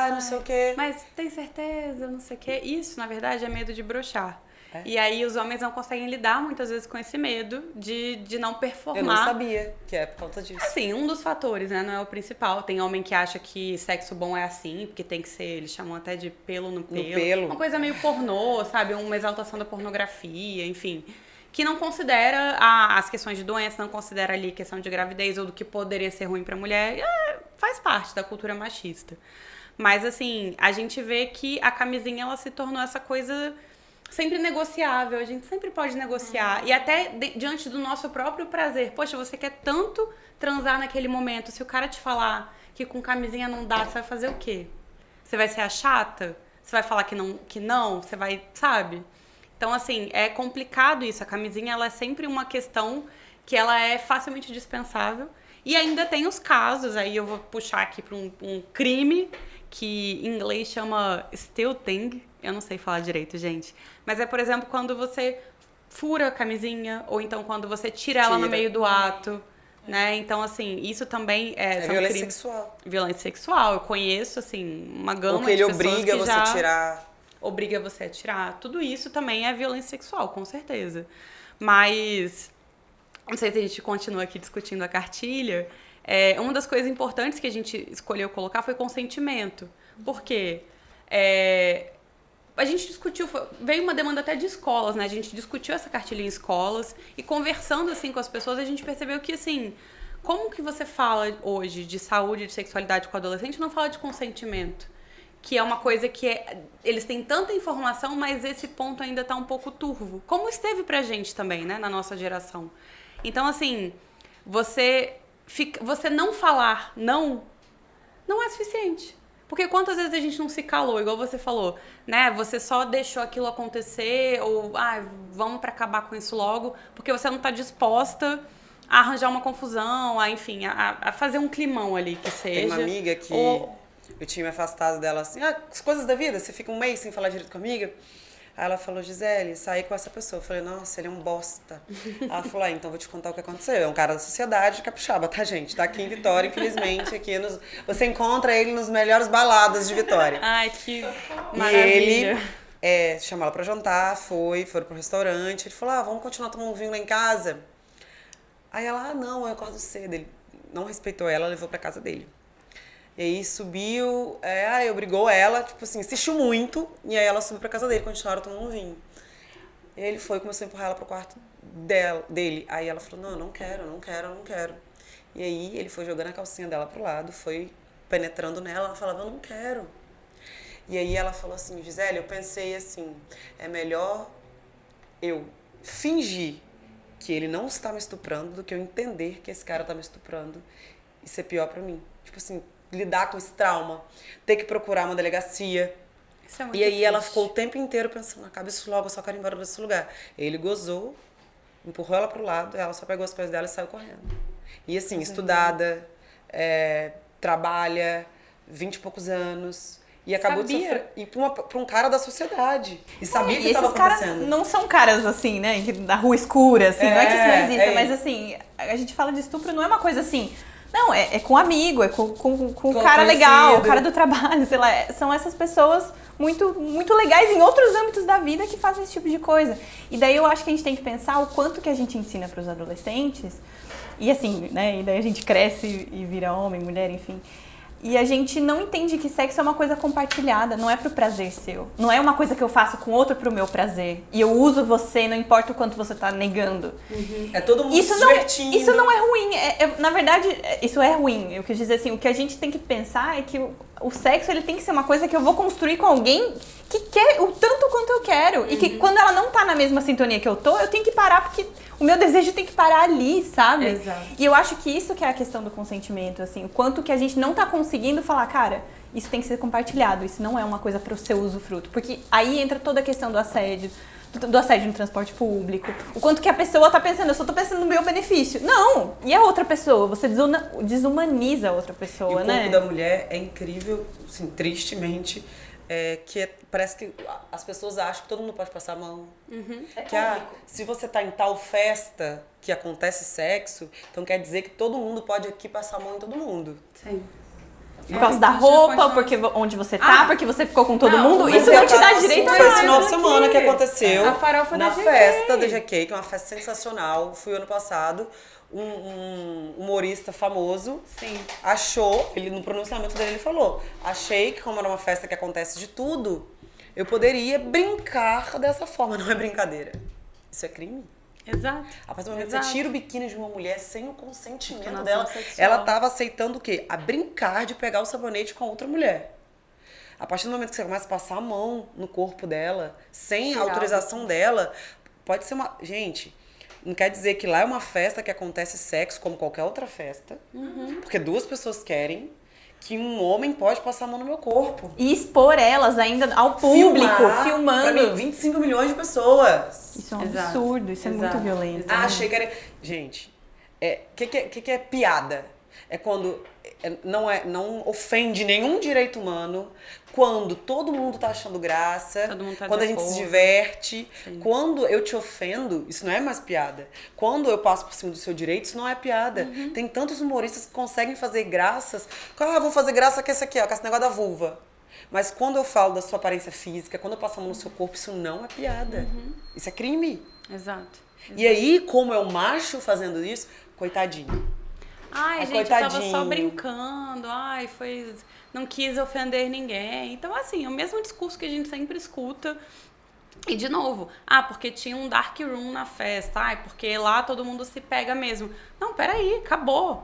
Não sei o quê. Mas tem certeza, não sei o quê. Isso, na verdade, é medo de broxar. E aí os homens não conseguem lidar muitas vezes com esse medo de não performar. Eu não sabia que é por conta disso. Assim, um dos fatores, né? Não é o principal. Tem homem que acha que sexo bom é assim, porque tem que ser, eles chamam até de pelo no pelo. Uma coisa meio pornô, sabe? Uma exaltação da pornografia, enfim. Que não considera as questões de doença, não considera ali questão de gravidez ou do que poderia ser ruim pra mulher. Faz parte da cultura machista. Mas, assim, a gente vê que a camisinha, ela se tornou essa coisa sempre negociável. A gente sempre pode negociar. E até diante do nosso próprio prazer. Poxa, você quer tanto transar naquele momento. Se o cara te falar que com camisinha não dá, você vai fazer o quê? Você vai ser a chata? Você vai falar que não? Você vai, sabe? Então, assim, é complicado isso. A camisinha, ela é sempre uma questão que ela é facilmente dispensável. E ainda tem os casos, aí eu vou puxar aqui para um crime, que em inglês chama stealing. Eu não sei falar direito, gente. Mas é, por exemplo, quando você fura a camisinha, ou então quando você tira ela no meio do ato, né? Então, assim, isso também é violência sexual. Violência sexual. Eu conheço, assim, uma gama Porque de ele pessoas obriga que você já... a tirar... obriga você a tirar. Tudo isso também é violência sexual, com certeza. Mas, não sei se a gente continua aqui discutindo a cartilha, uma das coisas importantes que a gente escolheu colocar foi consentimento. Por quê? A gente discutiu, veio uma demanda até de escolas, né? A gente discutiu essa cartilha em escolas e conversando, assim, com as pessoas, a gente percebeu que, assim, como que você fala hoje de saúde, de sexualidade com adolescente, não fala de consentimento? Que é uma coisa que eles têm tanta informação, mas esse ponto ainda tá um pouco turvo. Como esteve pra gente também, né, na nossa geração. Então, assim, você não falar não é suficiente. Porque quantas vezes a gente não se calou, igual você falou, né? Você só deixou aquilo acontecer, ou vamos pra acabar com isso logo, porque você não tá disposta a arranjar uma confusão, enfim, a fazer um climão ali que seja. Tem uma amiga que... eu tinha me afastado dela assim, as coisas da vida, você fica um mês sem falar direito com a amiga. Aí ela falou, Gisele, saí com essa pessoa. Eu falei, nossa, ele é um bosta. Ela falou, então vou te contar o que aconteceu. É um cara da sociedade capixaba, tá, gente? Tá aqui em Vitória, infelizmente. Você encontra ele nos melhores baladas de Vitória. Ai, que maravilha. E ele chamou ela pra jantar, foram pro restaurante. Ele falou, vamos continuar tomando um vinho lá em casa? Aí ela, não, eu acordo cedo. Ele não respeitou ela, levou pra casa dele. E aí subiu, obrigou ela, tipo assim, insistiu muito, e aí ela subiu pra casa dele, continuaram tomando um vinho. E aí ele foi, começou a empurrar ela pro quarto dele. Aí ela falou, não quero. E aí ele foi jogando a calcinha dela pro lado, foi penetrando nela, ela falava, eu não quero. E aí ela falou assim, Gisele, eu pensei assim, é melhor eu fingir que ele não está me estuprando do que eu entender que esse cara tá me estuprando e ser pior pra mim. Tipo assim, lidar com esse trauma, ter que procurar uma delegacia. Isso é muito e aí triste. Ela ficou o tempo inteiro pensando, acaba isso logo, eu só quero ir embora desse lugar. Ele gozou, empurrou ela pro lado, ela só pegou as coisas dela e saiu correndo. E assim, estudada, trabalha, 20 e poucos anos, e acabou de sofrer. E pra um cara da sociedade. E sabia que estava acontecendo. Caras não são caras assim, né, da rua escura, assim, não é que isso não exista, mas assim, a gente fala de estupro, não é uma coisa assim... Não, é com amigo, é com o cara legal, o cara do trabalho, sei lá. São essas pessoas muito, muito legais em outros âmbitos da vida que fazem esse tipo de coisa. E daí eu acho que a gente tem que pensar o quanto que a gente ensina para os adolescentes. E assim, né? E daí a gente cresce e vira homem, mulher, enfim. E a gente não entende que sexo é uma coisa compartilhada, não é pro prazer seu. Não é uma coisa que eu faço com outro pro meu prazer. E eu uso você, não importa o quanto você tá negando. Uhum. É todo mundo se divertindo. Isso não é ruim. Na verdade, isso é ruim. Eu quis dizer assim, o que a gente tem que pensar é que o sexo ele tem que ser uma coisa que eu vou construir com alguém que quer o tanto quanto eu quero. Uhum. E que quando ela não tá na mesma sintonia que eu tô, eu tenho que parar porque... O meu desejo tem que parar ali, sabe? Exato. E eu acho que isso que é a questão do consentimento, assim. O quanto que a gente não tá conseguindo falar, cara, isso tem que ser compartilhado. Isso não é uma coisa para o seu usufruto. Porque aí entra toda a questão do assédio no transporte público. O quanto que a pessoa tá pensando, eu só tô pensando no meu benefício. Não! E a outra pessoa? Você desumaniza a outra pessoa, né? E o corpo da mulher é incrível, assim, tristemente... parece que as pessoas acham que todo mundo pode passar a mão. Uhum. Se você tá em tal festa que acontece sexo, então quer dizer que todo mundo pode aqui passar a mão em todo mundo. Sim. Por causa da roupa, porque onde você tá, porque você ficou com todo mundo, isso não te dá direito a nada. Foi esse final de semana que aconteceu a farofa na da festa da GK, que é uma festa sensacional. Fui ano passado. Um humorista famoso achou, ele no pronunciamento dele ele falou, achei que como era uma festa que acontece de tudo, eu poderia brincar dessa forma. Não é brincadeira, isso é crime. Exato. A partir do momento que você tira o biquíni de uma mulher sem o consentimento dela, sexual, ela tava aceitando o quê? A brincar de pegar o sabonete com outra mulher. A partir do momento que você começa a passar a mão no corpo dela, sem a autorização dela, pode ser uma... Gente... Não quer dizer que lá é uma festa que acontece sexo como qualquer outra festa. Uhum. Porque duas pessoas querem que um homem pode passar a mão no meu corpo. E expor elas ainda ao público, filmando. Pra mim, 25 milhões de pessoas. Isso é um absurdo, isso é muito violento. Achei que era... Gente, que é piada? É quando não ofende nenhum direito humano, quando todo mundo tá achando graça, quando a gente se diverte. Sim. Quando eu te ofendo, isso não é mais piada. Quando eu passo por cima do seu direito, isso não é piada. Uhum. Tem tantos humoristas que conseguem fazer graças. Vou fazer graça com esse aqui, com esse negócio da vulva. Mas quando eu falo da sua aparência física, quando eu passo a mão no seu corpo, isso não é piada. Uhum. Isso é crime. Exato. E aí, como é um macho fazendo isso, coitadinho. Ai, gente, coitadinho. Eu tava só brincando. Ai, não quis ofender ninguém. Então, assim, o mesmo discurso que a gente sempre escuta. E, de novo, porque tinha um dark room na festa. Porque lá todo mundo se pega mesmo. Não, peraí, acabou.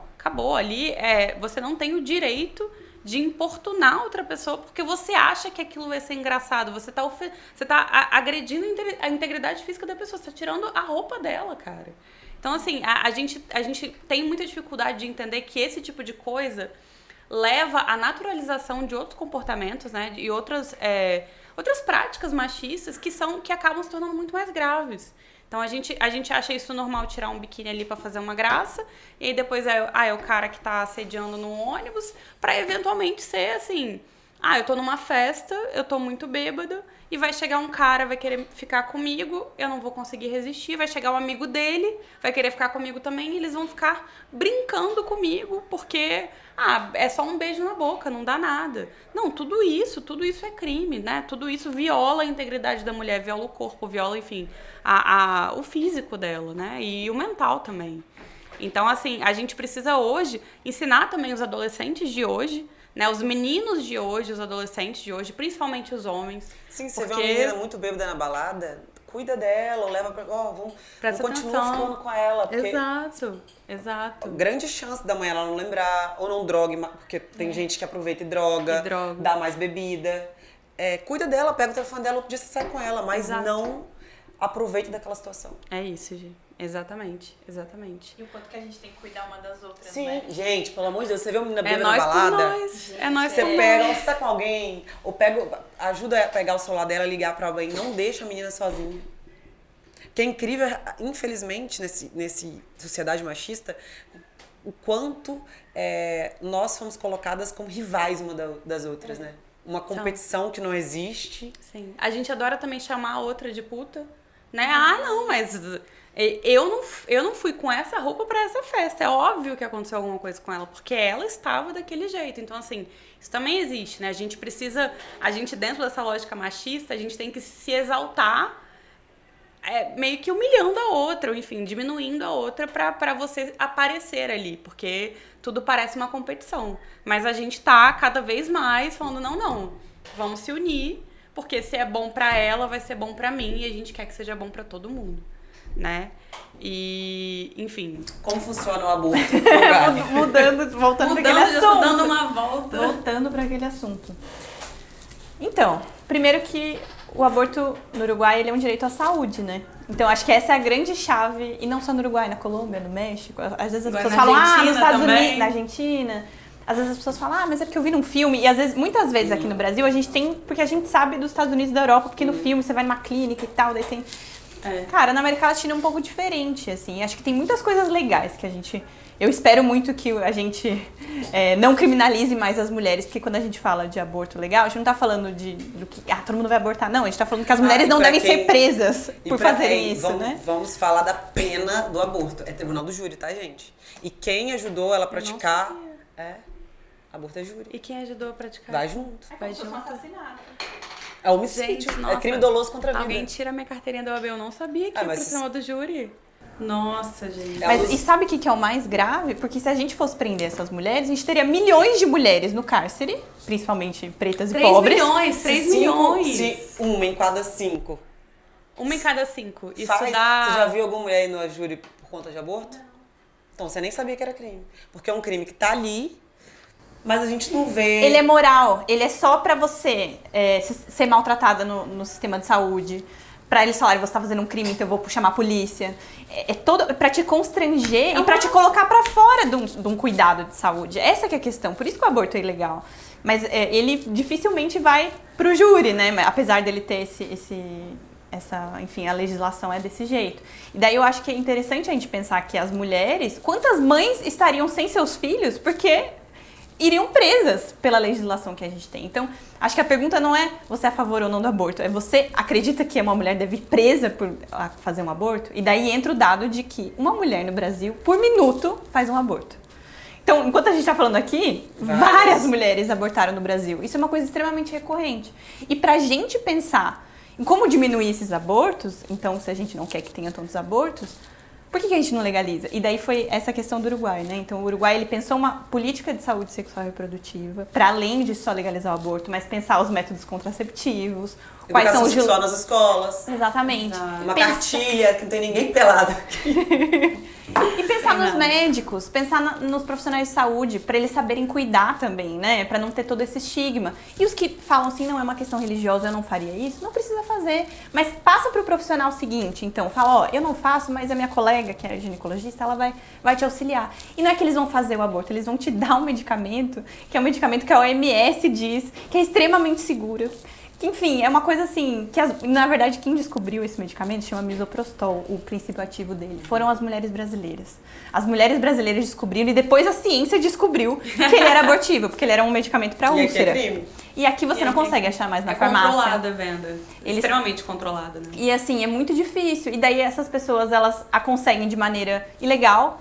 Ali, você não tem o direito de importunar outra pessoa porque você acha que aquilo vai ser engraçado. Você tá agredindo a integridade física da pessoa. Você tá tirando a roupa dela, cara. Então, assim, a gente tem muita dificuldade de entender que esse tipo de coisa leva à naturalização de outros comportamentos, né? E outras práticas machistas que acabam se tornando muito mais graves. Então, a gente acha isso normal tirar um biquíni ali pra fazer uma graça, e aí depois é o cara que tá assediando no ônibus, pra eventualmente ser, assim... eu tô numa festa, eu tô muito bêbada, e vai chegar um cara, vai querer ficar comigo, eu não vou conseguir resistir, vai chegar um amigo dele, vai querer ficar comigo também, e eles vão ficar brincando comigo, porque, é só um beijo na boca, não dá nada. Não, tudo isso é crime, né? Tudo isso viola a integridade da mulher, viola o corpo, viola, enfim, o físico dela, né? E o mental também. Então, assim, a gente precisa hoje ensinar também os adolescentes de hoje, né, os meninos de hoje, os adolescentes de hoje, principalmente os homens. Sim, você vê uma menina muito bêbada na balada, cuida dela, ou leva pra... vamos continuar ficando com ela. Porque Exato. Grande chance da mãe ela não lembrar, ou não drogue, porque tem gente que aproveita e droga. Dá mais bebida. Cuida dela, pega o telefone dela, outro dia você sai com ela, mas não aproveite daquela situação. É isso, gente. Exatamente. E o quanto que a gente tem que cuidar uma das outras, Sim, né? Gente, pelo amor de Deus, você vê uma menina bêbada na balada... É nós Você pega, você tá com alguém, ou ajuda a pegar o celular dela, ligar pra alguém, não deixa a menina sozinha. Que é incrível, infelizmente, nesse sociedade machista, o quanto nós fomos colocadas como rivais uma das outras, né? Uma competição que não existe. Sim. A gente adora também chamar a outra de puta, né? Não, mas... Eu não fui com essa roupa pra essa festa. É óbvio que aconteceu alguma coisa com ela, porque ela estava daquele jeito. Então, assim, isso também existe, né? A gente dentro dessa lógica machista, a gente tem que se exaltar, meio que humilhando a outra, ou enfim, diminuindo a outra pra você aparecer ali, porque tudo parece uma competição. Mas a gente tá cada vez mais falando, não, vamos se unir, porque se é bom pra ela, vai ser bom pra mim, e a gente quer que seja bom pra todo mundo. Né? E, enfim. Como funciona o aborto? Voltando para aquele assunto. Dando uma volta. Voltando para aquele assunto. Então, primeiro que o aborto no Uruguai ele é um direito à saúde, né? Então, acho que essa é a grande chave, e não só no Uruguai, na Colômbia, no México. Às vezes as pessoas falam, nos Estados Unidos, na Argentina. Às vezes as pessoas falam, mas é porque eu vi num filme. E às vezes, muitas vezes aqui no Brasil, a gente tem, porque a gente sabe dos Estados Unidos e da Europa, porque no filme você vai numa clínica e tal, daí tem... Cara, na América Latina é um pouco diferente, assim. Acho que tem muitas coisas legais que eu espero muito que a gente não criminalize mais as mulheres, porque quando a gente fala de aborto legal, a gente não tá falando do que todo mundo vai abortar, não. A gente tá falando que as mulheres não devem ser presas por fazerem isso, né? Vamos falar da pena do aborto. É tribunal do júri, tá, gente? E quem ajudou ela a praticar aborto é júri. E quem ajudou a praticar? Vai junto. Vai junto. Assassinato. É homicídio, é crime doloso contra a vida. Alguém tira minha carteirinha da OAB, eu não sabia que ia pro tribunal do júri. Nossa, gente. Mas e sabe o que é o mais grave? Porque se a gente fosse prender essas mulheres, a gente teria milhões de mulheres no cárcere, principalmente pretas e pobres. 3 milhões. Uma em cada 5. Uma em cada 5. Isso Você dá... já viu alguma mulher ir no júri por conta de aborto? Então, você nem sabia que era crime. Porque é um crime que tá ali... Mas a gente não vê... Ele é moral, ele é só pra você ser maltratada no sistema de saúde, pra eles falarem, você tá fazendo um crime, então eu vou chamar a polícia. É todo pra te constranger e pra te colocar pra fora de um cuidado de saúde. Essa que é a questão, por isso que o aborto é ilegal. Mas ele dificilmente vai pro júri, né? Apesar dele ter enfim, a legislação é desse jeito. E daí eu acho que é interessante a gente pensar que as mulheres, quantas mães estariam sem seus filhos, porque... iriam presas pela legislação que a gente tem. Então, acho que a pergunta não é você é a favor ou não do aborto, é você acredita que uma mulher deve ir presa por fazer um aborto? E daí entra o dado de que uma mulher no Brasil, por minuto, faz um aborto. Então, enquanto a gente está falando aqui, várias mulheres abortaram no Brasil. Isso é uma coisa extremamente recorrente. E pra gente pensar em como diminuir esses abortos, então, se a gente não quer que tenha tantos abortos, por que a gente não legaliza? E daí foi essa questão do Uruguai, né? Então o Uruguai ele pensou uma política de saúde sexual e reprodutiva, para além de só legalizar o aborto, mas pensar os métodos contraceptivos, quais são os sexual nas escolas. Exatamente. Uma cartilha que não tem ninguém pelado. E pensar nos médicos, pensar nos profissionais de saúde, para eles saberem cuidar também, né? Para não ter todo esse estigma. E os que falam assim, não é uma questão religiosa, eu não faria isso, não precisa fazer. Mas passa pro profissional seguinte, então, fala, eu não faço, mas a minha colega, que é ginecologista, ela vai te auxiliar. E não é que eles vão fazer o aborto, eles vão te dar um medicamento, que é um medicamento que a OMS diz, que é extremamente seguro. Enfim, é uma coisa assim, que na verdade quem descobriu esse medicamento chama misoprostol, o princípio ativo dele. Foram as mulheres brasileiras. As mulheres brasileiras descobriram e depois a ciência descobriu que ele era abortivo, porque ele era um medicamento para úlcera. E aqui é crime. E aqui você não consegue achar mais na farmácia. É controlada a venda. Extremamente controlada, né? E assim, é muito difícil. E daí essas pessoas, elas a conseguem de maneira ilegal.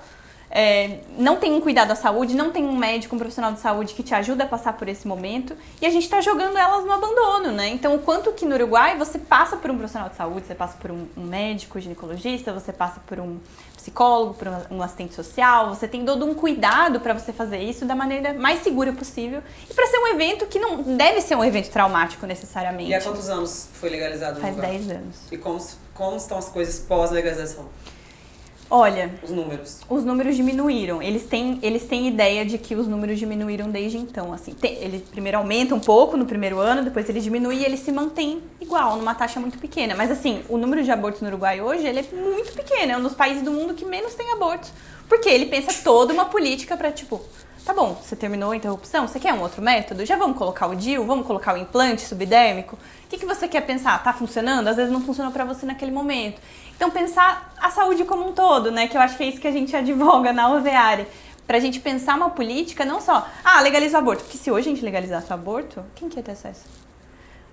Não tem um cuidado à saúde, não tem um médico, um profissional de saúde que te ajuda a passar por esse momento. E a gente tá jogando elas no abandono, né? Então, o quanto que no Uruguai você passa por um profissional de saúde, você passa por um médico, ginecologista, você passa por um psicólogo, por um assistente social, você tem todo um cuidado para você fazer isso da maneira mais segura possível e para ser um evento que não deve ser um evento traumático necessariamente. E há quantos anos foi legalizado no lugar? Faz 10 anos. E como estão as coisas pós-legalização? Olha, os números diminuíram. Eles têm ideia de que os números diminuíram desde então. Assim, ele primeiro aumenta um pouco no primeiro ano, depois ele diminui e ele se mantém igual, numa taxa muito pequena. Mas assim, o número de abortos no Uruguai hoje ele é muito pequeno. É um dos países do mundo que menos tem abortos. Porque ele pensa toda uma política pra, tipo, tá bom, você terminou a interrupção, você quer um outro método? Já vamos colocar o DIU? Vamos colocar o implante subdérmico? O que você quer pensar? Tá funcionando? Às vezes não funcionou pra você naquele momento. Então, pensar a saúde como um todo, né? Que eu acho que é isso que a gente advoga na Oveare. Pra gente pensar uma política, não só, legaliza o aborto. Porque se hoje a gente legalizasse o aborto, quem quer ter acesso?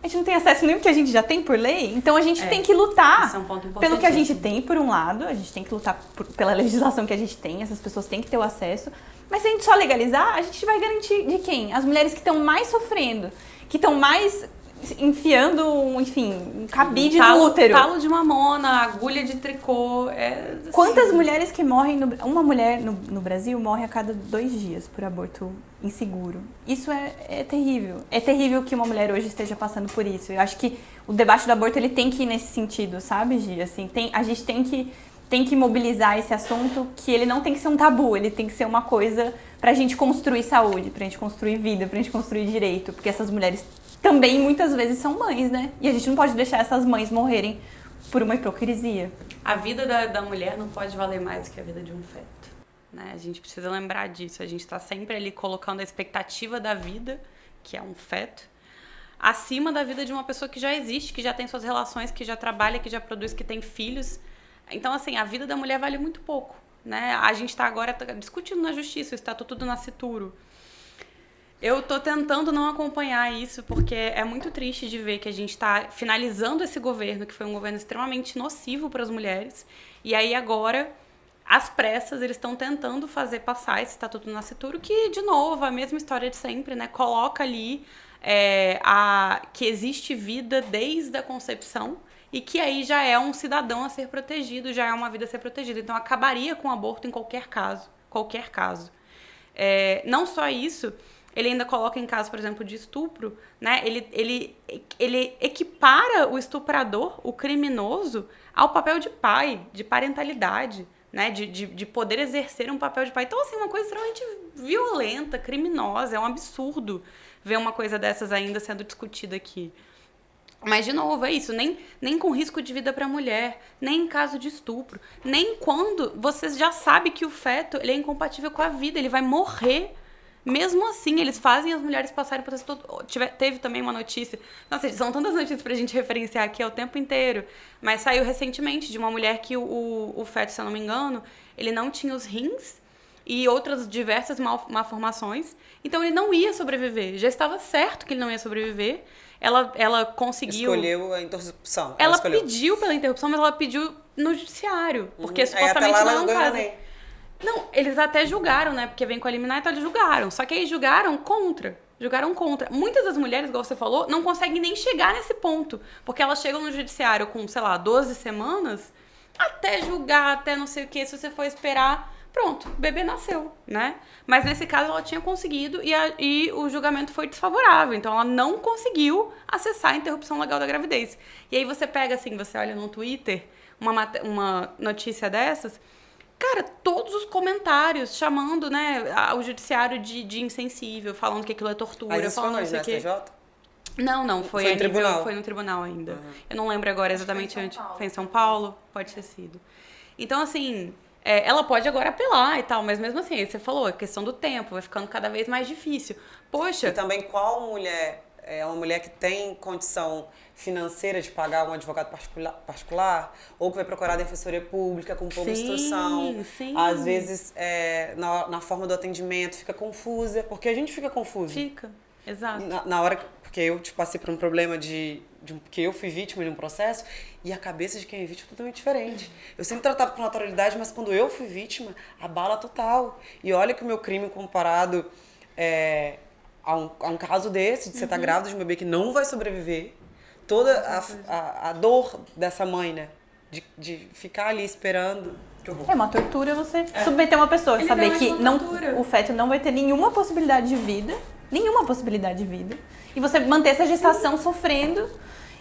A gente não tem acesso nem ao que a gente já tem por lei. Então, a gente tem que lutar pelo que a gente tem, por um lado. A gente tem que lutar pela legislação que a gente tem. Essas pessoas têm que ter o acesso. Mas se a gente só legalizar, a gente vai garantir de quem? As mulheres que estão mais sofrendo, que estão mais enfiando, enfim, um cabide no útero. Talo de mamona, agulha de tricô. Assim. Quantas mulheres que morrem... Uma mulher no Brasil morre a cada 2 dias por aborto inseguro. Isso é terrível. É terrível que uma mulher hoje esteja passando por isso. Eu acho que o debate do aborto ele tem que ir nesse sentido, sabe, Gi? Assim, a gente tem que mobilizar esse assunto, que ele não tem que ser um tabu, ele tem que ser uma coisa pra gente construir saúde, pra gente construir vida, pra gente construir direito, porque essas mulheres também muitas vezes são mães, né? E a gente não pode deixar essas mães morrerem por uma hipocrisia. A vida da mulher não pode valer mais do que a vida de um feto, né? A gente precisa lembrar disso, a gente tá sempre ali colocando a expectativa da vida, que é um feto, acima da vida de uma pessoa que já existe, que já tem suas relações, que já trabalha, que já produz, que tem filhos. Então, assim, a vida da mulher vale muito pouco, né? A gente tá agora discutindo na justiça o Estatuto do Nascituro. Eu tô tentando não acompanhar isso, porque é muito triste de ver que a gente tá finalizando esse governo, que foi um governo extremamente nocivo para as mulheres, e aí agora, às pressas, eles estão tentando fazer passar esse Estatuto do Nascituro, que, de novo, a mesma história de sempre, né? Coloca ali que existe vida desde a concepção, e que aí já é um cidadão a ser protegido, já é uma vida a ser protegida. Então, acabaria com o aborto em qualquer caso. Qualquer caso. Não só isso, ele ainda coloca em caso, por exemplo, de estupro, né? Ele equipara o estuprador, o criminoso, ao papel de pai, de parentalidade, né? De poder exercer um papel de pai. Então, assim, uma coisa extremamente violenta, criminosa. É um absurdo ver uma coisa dessas ainda sendo discutida aqui. Mas, de novo, é isso, nem com risco de vida para a mulher, nem em caso de estupro, nem quando você já sabe que o feto ele é incompatível com a vida, ele vai morrer. Mesmo assim, eles fazem as mulheres passarem por isso todo. Teve também uma notícia, nossa, são tantas notícias pra gente referenciar aqui o tempo inteiro, mas saiu recentemente de uma mulher que o feto, se eu não me engano, ele não tinha os rins e outras diversas malformações, então ele não ia sobreviver, já estava certo que ele não ia sobreviver. Ela conseguiu... Escolheu a interrupção. Ela pediu pela interrupção, mas ela pediu no judiciário. Porque supostamente até lá não fazem. Não, eles até julgaram, né? Porque vem com a liminar, então eles julgaram. Só que aí julgaram contra. Muitas das mulheres, igual você falou, não conseguem nem chegar nesse ponto. Porque elas chegam no judiciário com, 12 semanas, até julgar, até não sei o que, se você for esperar... Pronto, o bebê nasceu, né? Mas nesse caso ela tinha conseguido e o julgamento foi desfavorável. Então ela não conseguiu acessar a interrupção legal da gravidez. E aí você pega assim, você olha no Twitter, uma notícia dessas, cara, todos os comentários chamando, né, o judiciário de insensível, falando que aquilo é tortura. Mas isso falando foi no STJ? Não, foi no tribunal. Foi no tribunal ainda. Eu não lembro agora exatamente onde. Foi em São Paulo? Pode ter sido. Então, assim... ela pode agora apelar e tal, mas mesmo assim, você falou, a questão do tempo, vai ficando cada vez mais difícil. Poxa... E também qual mulher, uma mulher que tem condição financeira de pagar um advogado particular ou que vai procurar a defensoria pública com pouca instrução. Sim. Às vezes, na forma do atendimento, fica confusa, porque a gente fica confuso. Fica, exato. Na hora porque eu passei por um problema que eu fui vítima de um processo, e a cabeça de quem é vítima é totalmente diferente. Eu sempre tratava com naturalidade, mas quando eu fui vítima, abala total. E olha que o meu crime comparado a um caso desse, de você estar grávida de um bebê que não vai sobreviver, toda a dor dessa mãe, né? De ficar ali esperando. É uma tortura você submeter uma pessoa, Ele saber que tortura. o feto não vai ter nenhuma possibilidade de vida, e você manter essa gestação sofrendo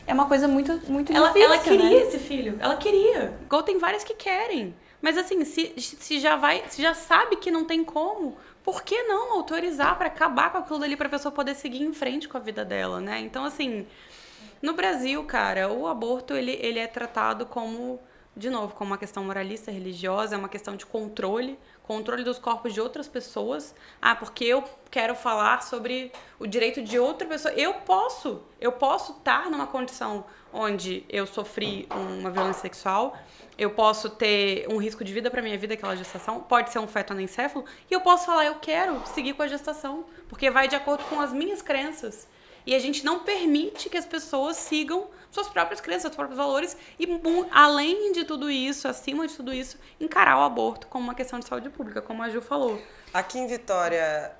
é uma coisa muito, muito difícil, Ela queria né? esse filho, ela queria. Igual tem várias que querem. Mas assim, se já sabe que não tem como, por que não autorizar pra acabar com aquilo dali pra pessoa poder seguir em frente com a vida dela, né? Então, assim, no Brasil, cara, o aborto, ele é tratado como, de novo, como uma questão moralista, religiosa, é uma questão de controle dos corpos de outras pessoas. Ah, porque eu quero falar sobre o direito de outra pessoa. Eu posso estar numa condição onde eu sofri uma violência sexual, eu posso ter um risco de vida para minha vida, aquela gestação, pode ser um feto anencéfalo, e eu posso falar, eu quero seguir com a gestação, porque vai de acordo com as minhas crenças. E a gente não permite que as pessoas sigam suas próprias crenças, seus próprios valores e, além de tudo isso, acima de tudo isso, encarar o aborto como uma questão de saúde pública, como a Ju falou. Aqui em Vitória,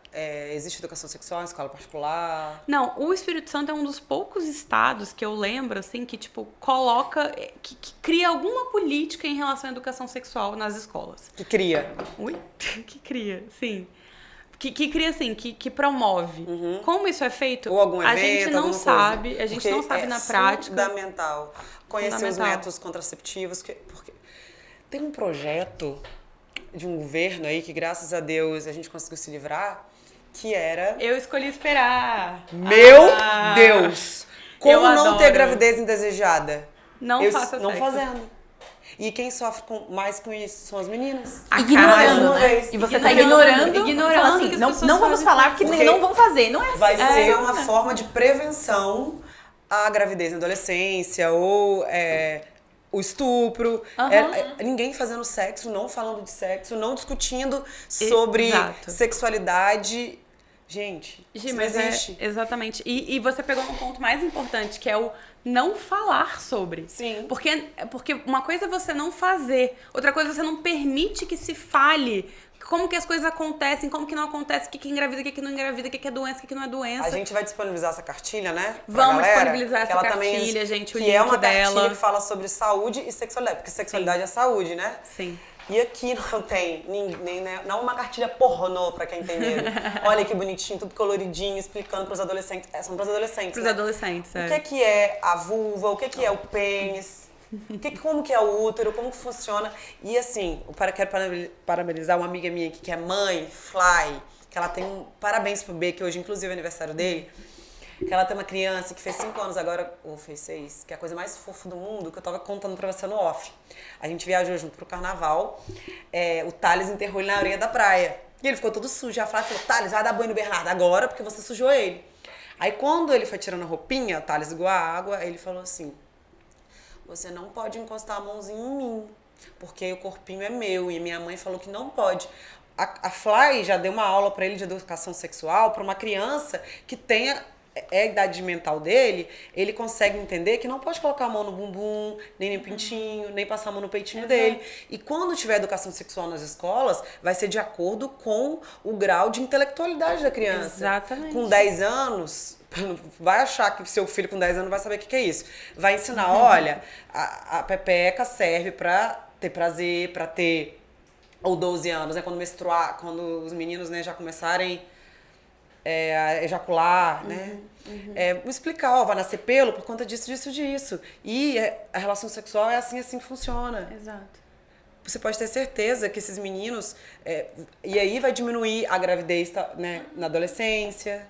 existe educação sexual em escola particular? Não, o Espírito Santo é um dos poucos estados que eu lembro, assim, que, tipo, coloca, que cria alguma política em relação à educação sexual nas escolas. Que cria. Ui? Que cria, sim. Que cria assim, que promove. Como isso é feito, Ou algum evento, a gente não sabe, coisa. a gente Porque não sabe na prática. Fundamental conhecer os Fundamental. métodos contraceptivos, porque tem um projeto de um governo aí que, graças a Deus, a gente conseguiu se livrar, que era... Eu escolhi esperar. Meu Deus! Como eu não ter adoro. gravidez indesejada? Não faça Não sexo. fazendo. E quem sofre mais com isso são as meninas. Ignorando, uma né? vez. E você tá ignorando, Ignorando falando que assim, as não pessoas vamos fazem falar porque porque não vão fazer, não é assim. Vai ser uma forma de prevenção à gravidez na adolescência ou o estupro. Ninguém fazendo sexo, não falando de sexo, não discutindo sobre Exato. sexualidade. Gente, isso não existe. Exatamente. E você pegou um ponto mais importante, que é o não falar sobre. Sim. Porque uma coisa é você não fazer, outra coisa é você não permite que se fale como que as coisas acontecem, como que não acontece, o que é engravida, o que não engravida, o que é doença, o que não é doença. A gente vai disponibilizar essa cartilha, né? Vamos galera, disponibilizar essa cartilha, gente, o link que é uma dela. cartilha que fala sobre saúde e sexualidade, porque sexualidade é saúde, né? Sim. E aqui não tem não uma cartilha pornô, pra quem entender. Olha que bonitinho, tudo coloridinho, explicando pros adolescentes. São pros adolescentes, Pros né? adolescentes, O que é a vulva, o que é o pênis, como que é o útero, como que funciona. E assim, quero parabenizar uma amiga minha aqui, que é mãe, Fly, que ela tem parabéns pro B, que hoje inclusive é aniversário dele. Que ela tem uma criança que fez 5 anos agora, ou fez 6, que é a coisa mais fofa do mundo, que eu tava contando pra você no off. A gente viajou junto pro carnaval, o Thales enterrou ele na areia da praia. E ele ficou todo sujo. A Flávia falou, Thales, vai dar banho no Bernardo agora, porque você sujou ele. Aí quando ele foi tirando a roupinha, o Thales igual a água, ele falou assim, você não pode encostar a mãozinha em mim, porque o corpinho é meu, e minha mãe falou que não pode. A Fly já deu uma aula pra ele de educação sexual pra uma criança que tenha... a idade mental dele, ele consegue entender que não pode colocar a mão no bumbum, nem no pintinho, nem passar a mão no peitinho dele. E quando tiver educação sexual nas escolas, vai ser de acordo com o grau de intelectualidade da criança. Exatamente. Com 10 anos, vai achar que seu filho com 10 anos vai saber o que é isso. Vai ensinar, olha, a pepeca serve pra ter prazer, pra ter... Ou 12 anos, né? Quando menstruar, quando os meninos, né, já começarem... a ejacular, né? Explicar, ó, vai nascer pelo por conta disso, disso, disso. E a relação sexual é assim que funciona. Exato. Você pode ter certeza que esses meninos... e aí vai diminuir a gravidez, né, na adolescência.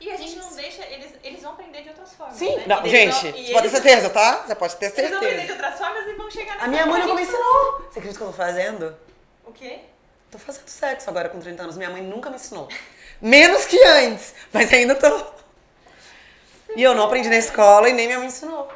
E a gente não deixa... Eles vão aprender de outras formas, Sim, né? não, gente, você pode ter certeza, tá? Você pode ter Eles vão aprender de certeza. outras formas e vão chegar nessa A minha mãe forma, nunca me a gente ensinou. Você acredita que eu tô fazendo? O quê? Tô fazendo sexo agora com 30 anos. Minha mãe nunca me ensinou. Menos que antes, mas ainda tô. E eu não aprendi na escola e nem minha mãe ensinou.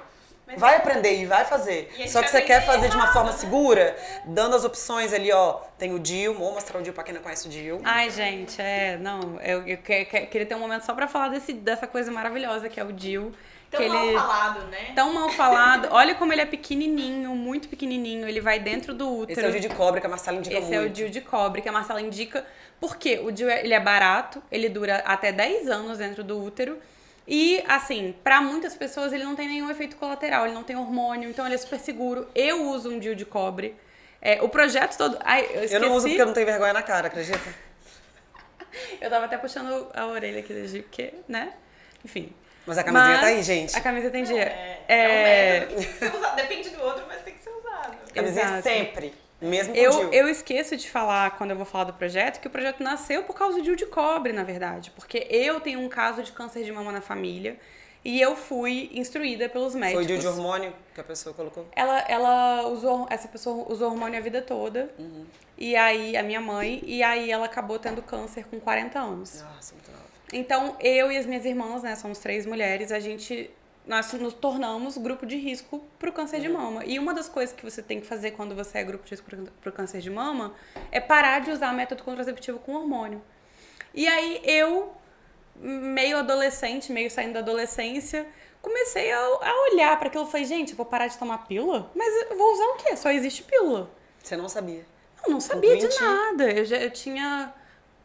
Mas vai aprender e vai fazer. E a gente Só que você vai quer aprender fazer de uma errado, forma né? segura, dando as opções ali, ó. Tem o DIU, vou mostrar o DIU pra quem não conhece o DIU. Ai, gente, não, eu queria ter um momento só pra falar dessa coisa maravilhosa que é o DIU. Tão que mal ele, falado, né? tão mal falado. Olha como ele é pequenininho, muito pequenininho. Ele vai dentro do útero. Esse é o DIU de cobre que a Marcela indica muito. Esse é o DIU de cobre que a Marcela indica. Porque o DIU ele é barato, ele dura até 10 anos dentro do útero. E, assim, pra muitas pessoas ele não tem nenhum efeito colateral, ele não tem hormônio, então ele é super seguro. Eu uso um DIU de cobre. O projeto todo... Ai, eu esqueci. Eu não uso porque eu não tenho vergonha na cara, acredita? Eu tava até puxando a orelha aqui da Gi, porque, né? Enfim. Mas a camisinha tá aí, gente. A camisa tem dia. É um método que tem que ser usado. Depende do outro, mas tem que ser usado. Camisinha Exato. sempre. Mesmo com o DIU. Eu esqueço de falar, quando eu vou falar do projeto, que o projeto nasceu por causa do DIU de cobre, na verdade. Porque eu tenho um caso de câncer de mama na família e eu fui instruída pelos médicos. Foi o DIU de hormônio que a pessoa colocou? Essa pessoa usou hormônio a vida toda. E aí, a minha mãe, e aí ela acabou tendo câncer com 40 anos. Nossa, muito nova. Então, eu e as minhas irmãs, né, somos 3 mulheres, nós nos tornamos grupo de risco pro câncer de mama. E uma das coisas que você tem que fazer quando você é grupo de risco pro câncer de mama é parar de usar método contraceptivo com hormônio. E aí eu, meio adolescente, meio saindo da adolescência, comecei a olhar para aquilo e falei, gente, eu vou parar de tomar pílula? Mas eu vou usar o quê? Só existe pílula. Você não sabia? Eu não sabia de nada. Eu tinha...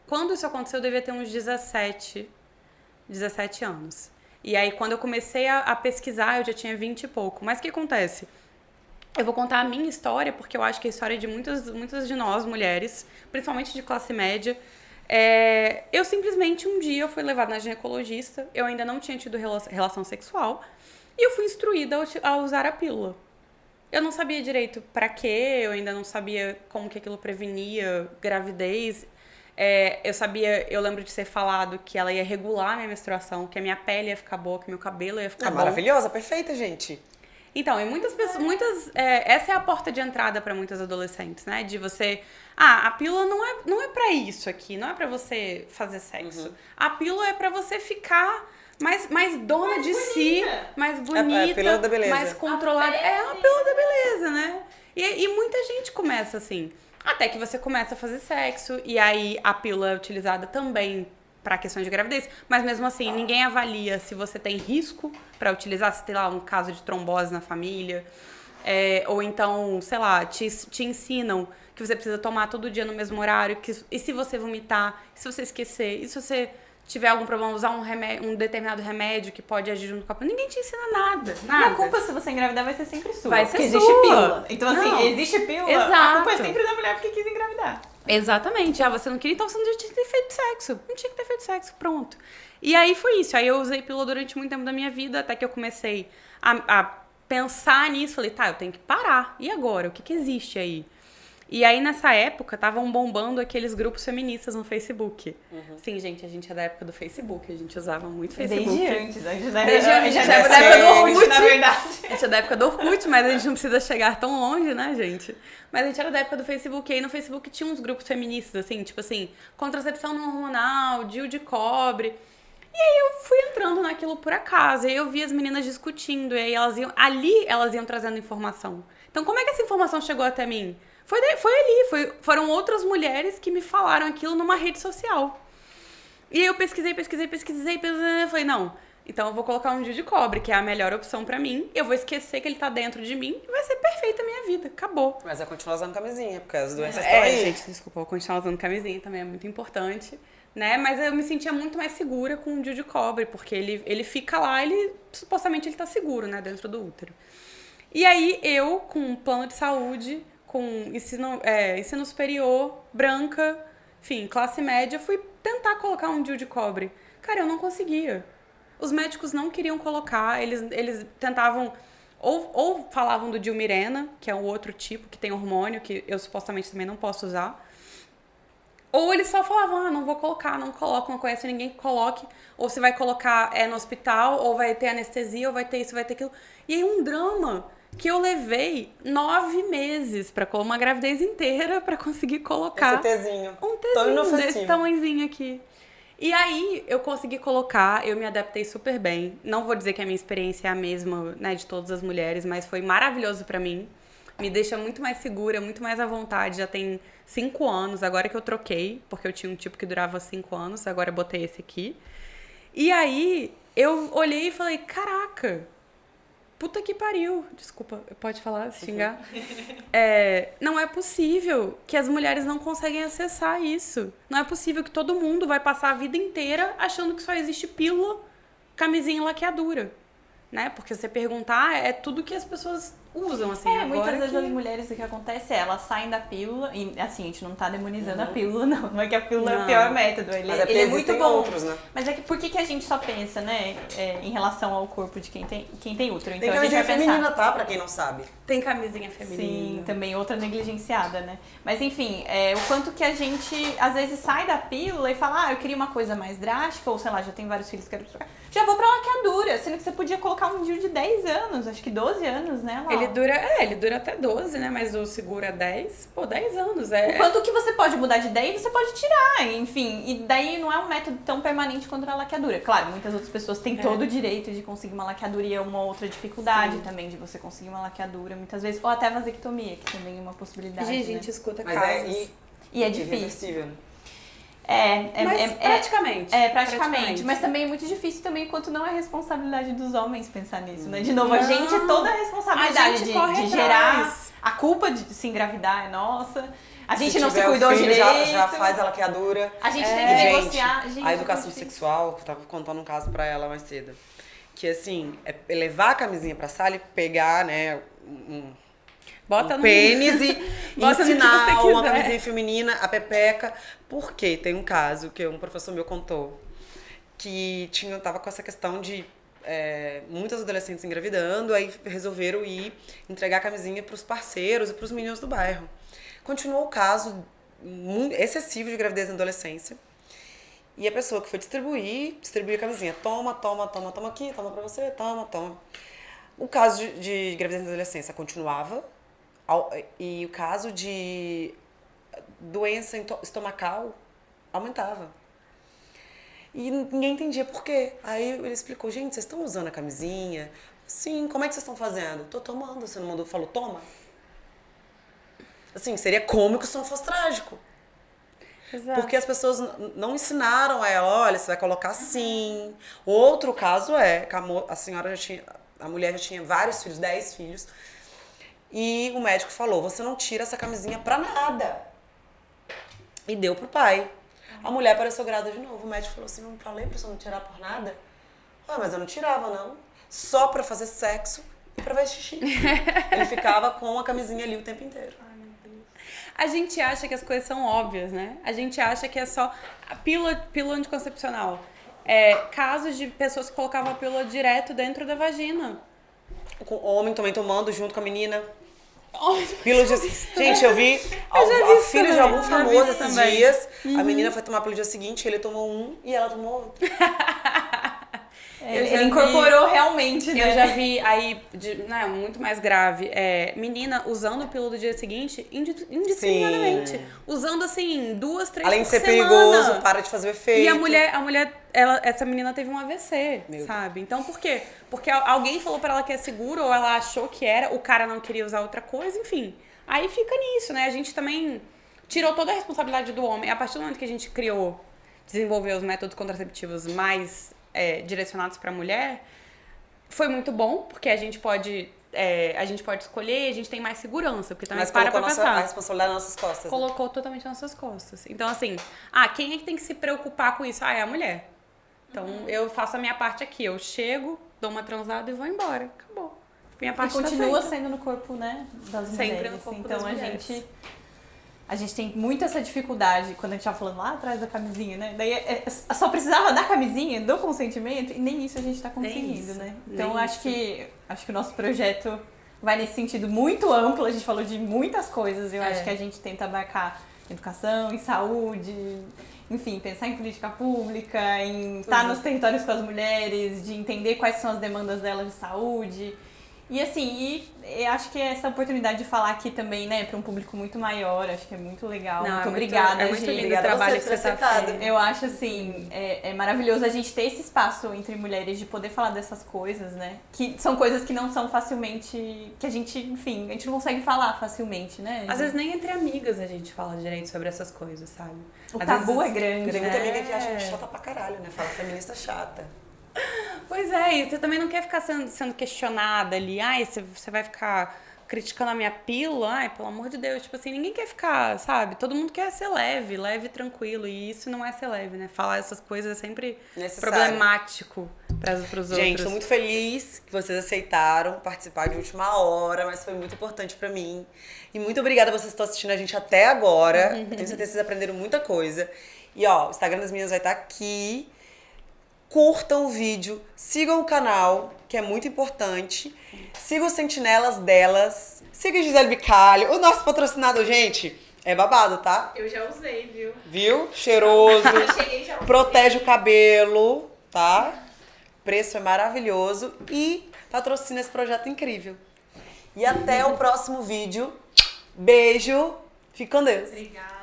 Quando isso aconteceu, eu devia ter uns 17 anos. E aí, quando eu comecei a pesquisar, eu já tinha 20 e pouco. Mas o que acontece? Eu vou contar a minha história, porque eu acho que a história de muitas de nós, mulheres, principalmente de classe média, eu simplesmente, um dia, eu fui levada na ginecologista, eu ainda não tinha tido relação sexual, e eu fui instruída a usar a pílula. Eu não sabia direito pra quê, eu ainda não sabia como que aquilo prevenia gravidez. Eu lembro de ser falado que ela ia regular a minha menstruação, que a minha pele ia ficar boa, que meu cabelo ia ficar bom. Maravilhosa, perfeita, gente. Então, e muitas pessoas, essa é a porta de entrada para muitas adolescentes, né? De você, a pílula não é para isso aqui, não é para você fazer sexo. A pílula é para você ficar mais dona de si, mais bonita, a pílula da beleza. mais controlada. É a pílula da beleza, né? E muita gente começa assim. Até que você começa a fazer sexo, e aí a pílula é utilizada também para questões de gravidez, mas mesmo assim, ninguém avalia se você tem risco para utilizar, se tem lá um caso de trombose na família, ou então, sei lá, te ensinam que você precisa tomar todo dia no mesmo horário, e se você vomitar, e se você esquecer, e se você tiver algum problema, usar um determinado remédio que pode agir junto com a pílula. Ninguém te ensina nada. E a culpa, se você engravidar, vai ser sempre sua. Vai ser porque sua. existe pílula. Então, assim, Não. existe pílula, Exato. a culpa é sempre da mulher porque quis engravidar. Exatamente. Você não queria, então você não tinha que ter feito sexo. Não tinha que ter feito sexo, pronto. E aí foi isso. Aí eu usei pílula durante muito tempo da minha vida, até que eu comecei a pensar nisso. Falei, tá, eu tenho que parar. E agora? O que existe aí? E aí, nessa época, estavam bombando aqueles grupos feministas no Facebook. Sim, gente, a gente é da época do Facebook. A gente usava muito Facebook. Desde antes. A gente Desde é da época do Orkut, na verdade. A gente é da época do Orkut, mas a gente não precisa chegar tão longe, né, gente? Mas a gente era da época do Facebook. E aí, no Facebook, tinha uns grupos feministas, assim, tipo assim, contracepção não hormonal, DIU de cobre. E aí, eu fui entrando naquilo por acaso. E aí, eu vi as meninas discutindo. E aí, elas iam trazendo informação. Então, como é que essa informação chegou até mim? Foram outras mulheres que me falaram aquilo numa rede social. E aí eu pesquisei, falei, não, então eu vou colocar um DIU de cobre, que é a melhor opção pra mim, eu vou esquecer que ele tá dentro de mim e vai ser perfeita a minha vida, acabou. Mas vai continuar usando camisinha, porque as doenças estão aí. Gente, desculpa, eu vou continuar usando camisinha, também é muito importante, né, mas eu me sentia muito mais segura com o DIU de cobre, porque ele fica lá, supostamente ele tá seguro, né, dentro do útero. E aí eu, com um plano de saúde, com ensino superior, branca, enfim, classe média, fui tentar colocar um DIU de cobre. Cara, eu não conseguia. Os médicos não queriam colocar, eles tentavam, ou falavam do DIU Mirena, que é um outro tipo, que tem hormônio, que eu supostamente também não posso usar, ou eles só falavam, não vou colocar, não coloco, não conheço ninguém que coloque, ou você vai colocar no hospital, ou vai ter anestesia, ou vai ter isso, vai ter aquilo. E aí um drama que eu levei 9 meses pra uma gravidez inteira pra conseguir colocar esse tezinho. um tezinho desse tamanhozinho aqui. E aí, eu consegui colocar, eu me adaptei super bem. Não vou dizer que a minha experiência é a mesma, né, de todas as mulheres, mas foi maravilhoso pra mim. Me deixa muito mais segura, muito mais à vontade. Já tem 5 anos, agora que eu troquei, porque eu tinha um tipo que durava 5 anos, agora eu botei esse aqui. E aí, eu olhei e falei, caraca, puta que pariu. Desculpa, pode falar, xingar? Não é possível que as mulheres não conseguem acessar isso. Não é possível que todo mundo vai passar a vida inteira achando que só existe pílula, camisinha e laqueadura. Né? Porque se você perguntar, é tudo que as pessoas usam, assim. Muitas vezes que... as mulheres, o que acontece é, elas saem da pílula, e assim, a gente não tá demonizando a pílula, não. Não é que a pílula é o pior método, ele é muito bom. Outros, né? Mas é que por que a gente só pensa, né, em relação ao corpo de quem tem útero? Então tem a gente vai camisinha feminina, tá? Pra quem não sabe. Tem camisinha feminina. Sim, também outra negligenciada, né? Mas enfim, o quanto que a gente, às vezes, sai da pílula e fala, eu queria uma coisa mais drástica, ou sei lá, já tenho vários filhos, quero trocar. Já vou pra laqueadura, sendo que você podia colocar um DIU de 10 anos, acho que 12 anos, né, Lau? Ele dura até 12, né? Mas o seguro é 10. Pô, 10 anos. O quanto que você pode mudar de ideia e você pode tirar, enfim. E daí não é um método tão permanente quanto a laqueadura. Claro, muitas outras pessoas têm todo o direito de conseguir uma laqueadura e é uma outra dificuldade também de você conseguir uma laqueadura, muitas vezes. Ou até a vasectomia, que também é uma possibilidade, A gente escuta Mas casos. E é difícil. Irreversível. Praticamente. Praticamente. Mas também é muito difícil também, enquanto não é responsabilidade dos homens pensar nisso, né? De novo, a gente é toda a responsabilidade de gerar. A culpa de se engravidar é nossa. A gente não se cuidou direito. Já faz a laqueadura. A gente tem que negociar. A educação sexual, eu tava contando um caso pra ela mais cedo. Que assim, é levar a camisinha pra sala e pegar, né, Bota um pênis e ensinar uma quiser. camisinha feminina, a pepeca. Porque tem um caso que um professor meu contou que tava com essa questão de muitas adolescentes engravidando, aí resolveram ir entregar a camisinha pros parceiros e pros meninos do bairro. Continuou o caso excessivo de gravidez na adolescência. E a pessoa que foi distribuiu a camisinha. Toma aqui, toma pra você, toma. O caso de gravidez na adolescência continuava. E o caso de doença estomacal aumentava. E ninguém entendia por quê. Aí ele explicou, gente, vocês estão usando a camisinha? Sim, como é que vocês estão fazendo? Tô tomando, você não mandou, falou, toma? Assim, seria cômico se não fosse trágico. Exato. Porque as pessoas não ensinaram a ela, olha, você vai colocar assim. Outro caso é que a mulher já tinha vários filhos, 10 filhos, e o médico falou, você não tira essa camisinha pra nada. E deu pro pai. A mulher apareceu grávida de novo. O médico falou assim, não falei pra você não tirar por nada? Mas eu não tirava, não. Só pra fazer sexo e pra fazer xixi. Ele ficava com a camisinha ali o tempo inteiro. A gente acha que as coisas são óbvias, né? A gente acha que é só a pílula anticoncepcional. Casos de pessoas que colocavam a pílula direto dentro da vagina. O homem também tomando junto com a menina. Pílula de... Gente, eu vi a filha de algum famoso esses dias. A menina foi tomar pílula no dia seguinte, ele tomou um e ela tomou outro. Ele incorporou realmente, né? Eu já vi aí, muito mais grave, menina usando a pílula do dia seguinte indiscriminadamente. Sim. Usando assim, 2, 3 além por de ser semana. perigoso, para de fazer o efeito. E a mulher essa menina teve um AVC, sabe? Então por quê? Porque alguém falou pra ela que é seguro ou ela achou que era, o cara não queria usar outra coisa, enfim. Aí fica nisso, né? A gente também tirou toda a responsabilidade do homem. A partir do momento que a gente desenvolveu os métodos contraceptivos mais direcionados para a mulher, foi muito bom, porque a gente pode escolher, a gente tem mais segurança, porque também para pra pensar. A responsabilidade nas nossas costas. Colocou totalmente nas nossas costas. Então, assim, quem é que tem que se preocupar com isso? É a mulher. Então, eu faço a minha parte aqui, eu chego, dou uma transada e vou embora. Acabou. Minha parte continua sendo no corpo, né, das mulheres. Sempre no corpo então, das mulheres. A gente tem muito essa dificuldade, quando a gente tava falando lá atrás da camisinha, né? Daí só precisava da camisinha, do consentimento, e nem isso a gente tá conseguindo, né? Então acho que o nosso projeto vai nesse sentido muito amplo, a gente falou de muitas coisas, eu acho que a gente tenta abarcar educação, em saúde, enfim, pensar em política pública, em estar nos territórios com as mulheres, de entender quais são as demandas delas de saúde. E assim, eu acho que essa oportunidade de falar aqui também, né, para um público muito maior, acho que é muito legal. Não, muito é obrigada, é muito Gi. lindo o Obrigada a trabalho você que por você ter tá aceitado. fazendo. Eu acho assim, é maravilhoso a gente ter esse espaço entre mulheres de poder falar dessas coisas, né? Que são coisas que não são facilmente. Que a gente, enfim, a gente não consegue falar facilmente, né? Às vezes nem entre amigas a gente fala direito sobre essas coisas, sabe? O Às tabu vezes- é grande. Tem muita né? amiga que acha a gente chata pra caralho, né? Fala feminista chata. Pois é, e você também não quer ficar sendo questionada ali. Ai, você vai ficar criticando a minha pílula? Ai, pelo amor de Deus. Tipo assim, ninguém quer ficar, sabe? Todo mundo quer ser leve, leve e tranquilo. E isso não é ser leve, né? Falar essas coisas é sempre Necessário. problemático pros Gente, outros. tô muito feliz que vocês aceitaram participar de última hora, mas foi muito importante pra mim. E muito obrigada a vocês que estão assistindo a gente até agora. Eu tenho certeza que vocês aprenderam muita coisa. E ó, o Instagram das meninas vai estar aqui. Curtam o vídeo, sigam o canal, que é muito importante. Sigam os sentinelas delas. Siga a Gisele Bicalho, o nosso patrocinador, gente. É babado, tá? Eu já usei, viu? Viu? Cheiroso. Eu cheguei e já usei. Protege o cabelo, tá? O preço é maravilhoso e patrocina esse projeto incrível. E até o próximo vídeo. Beijo. Fique com Deus. Obrigada.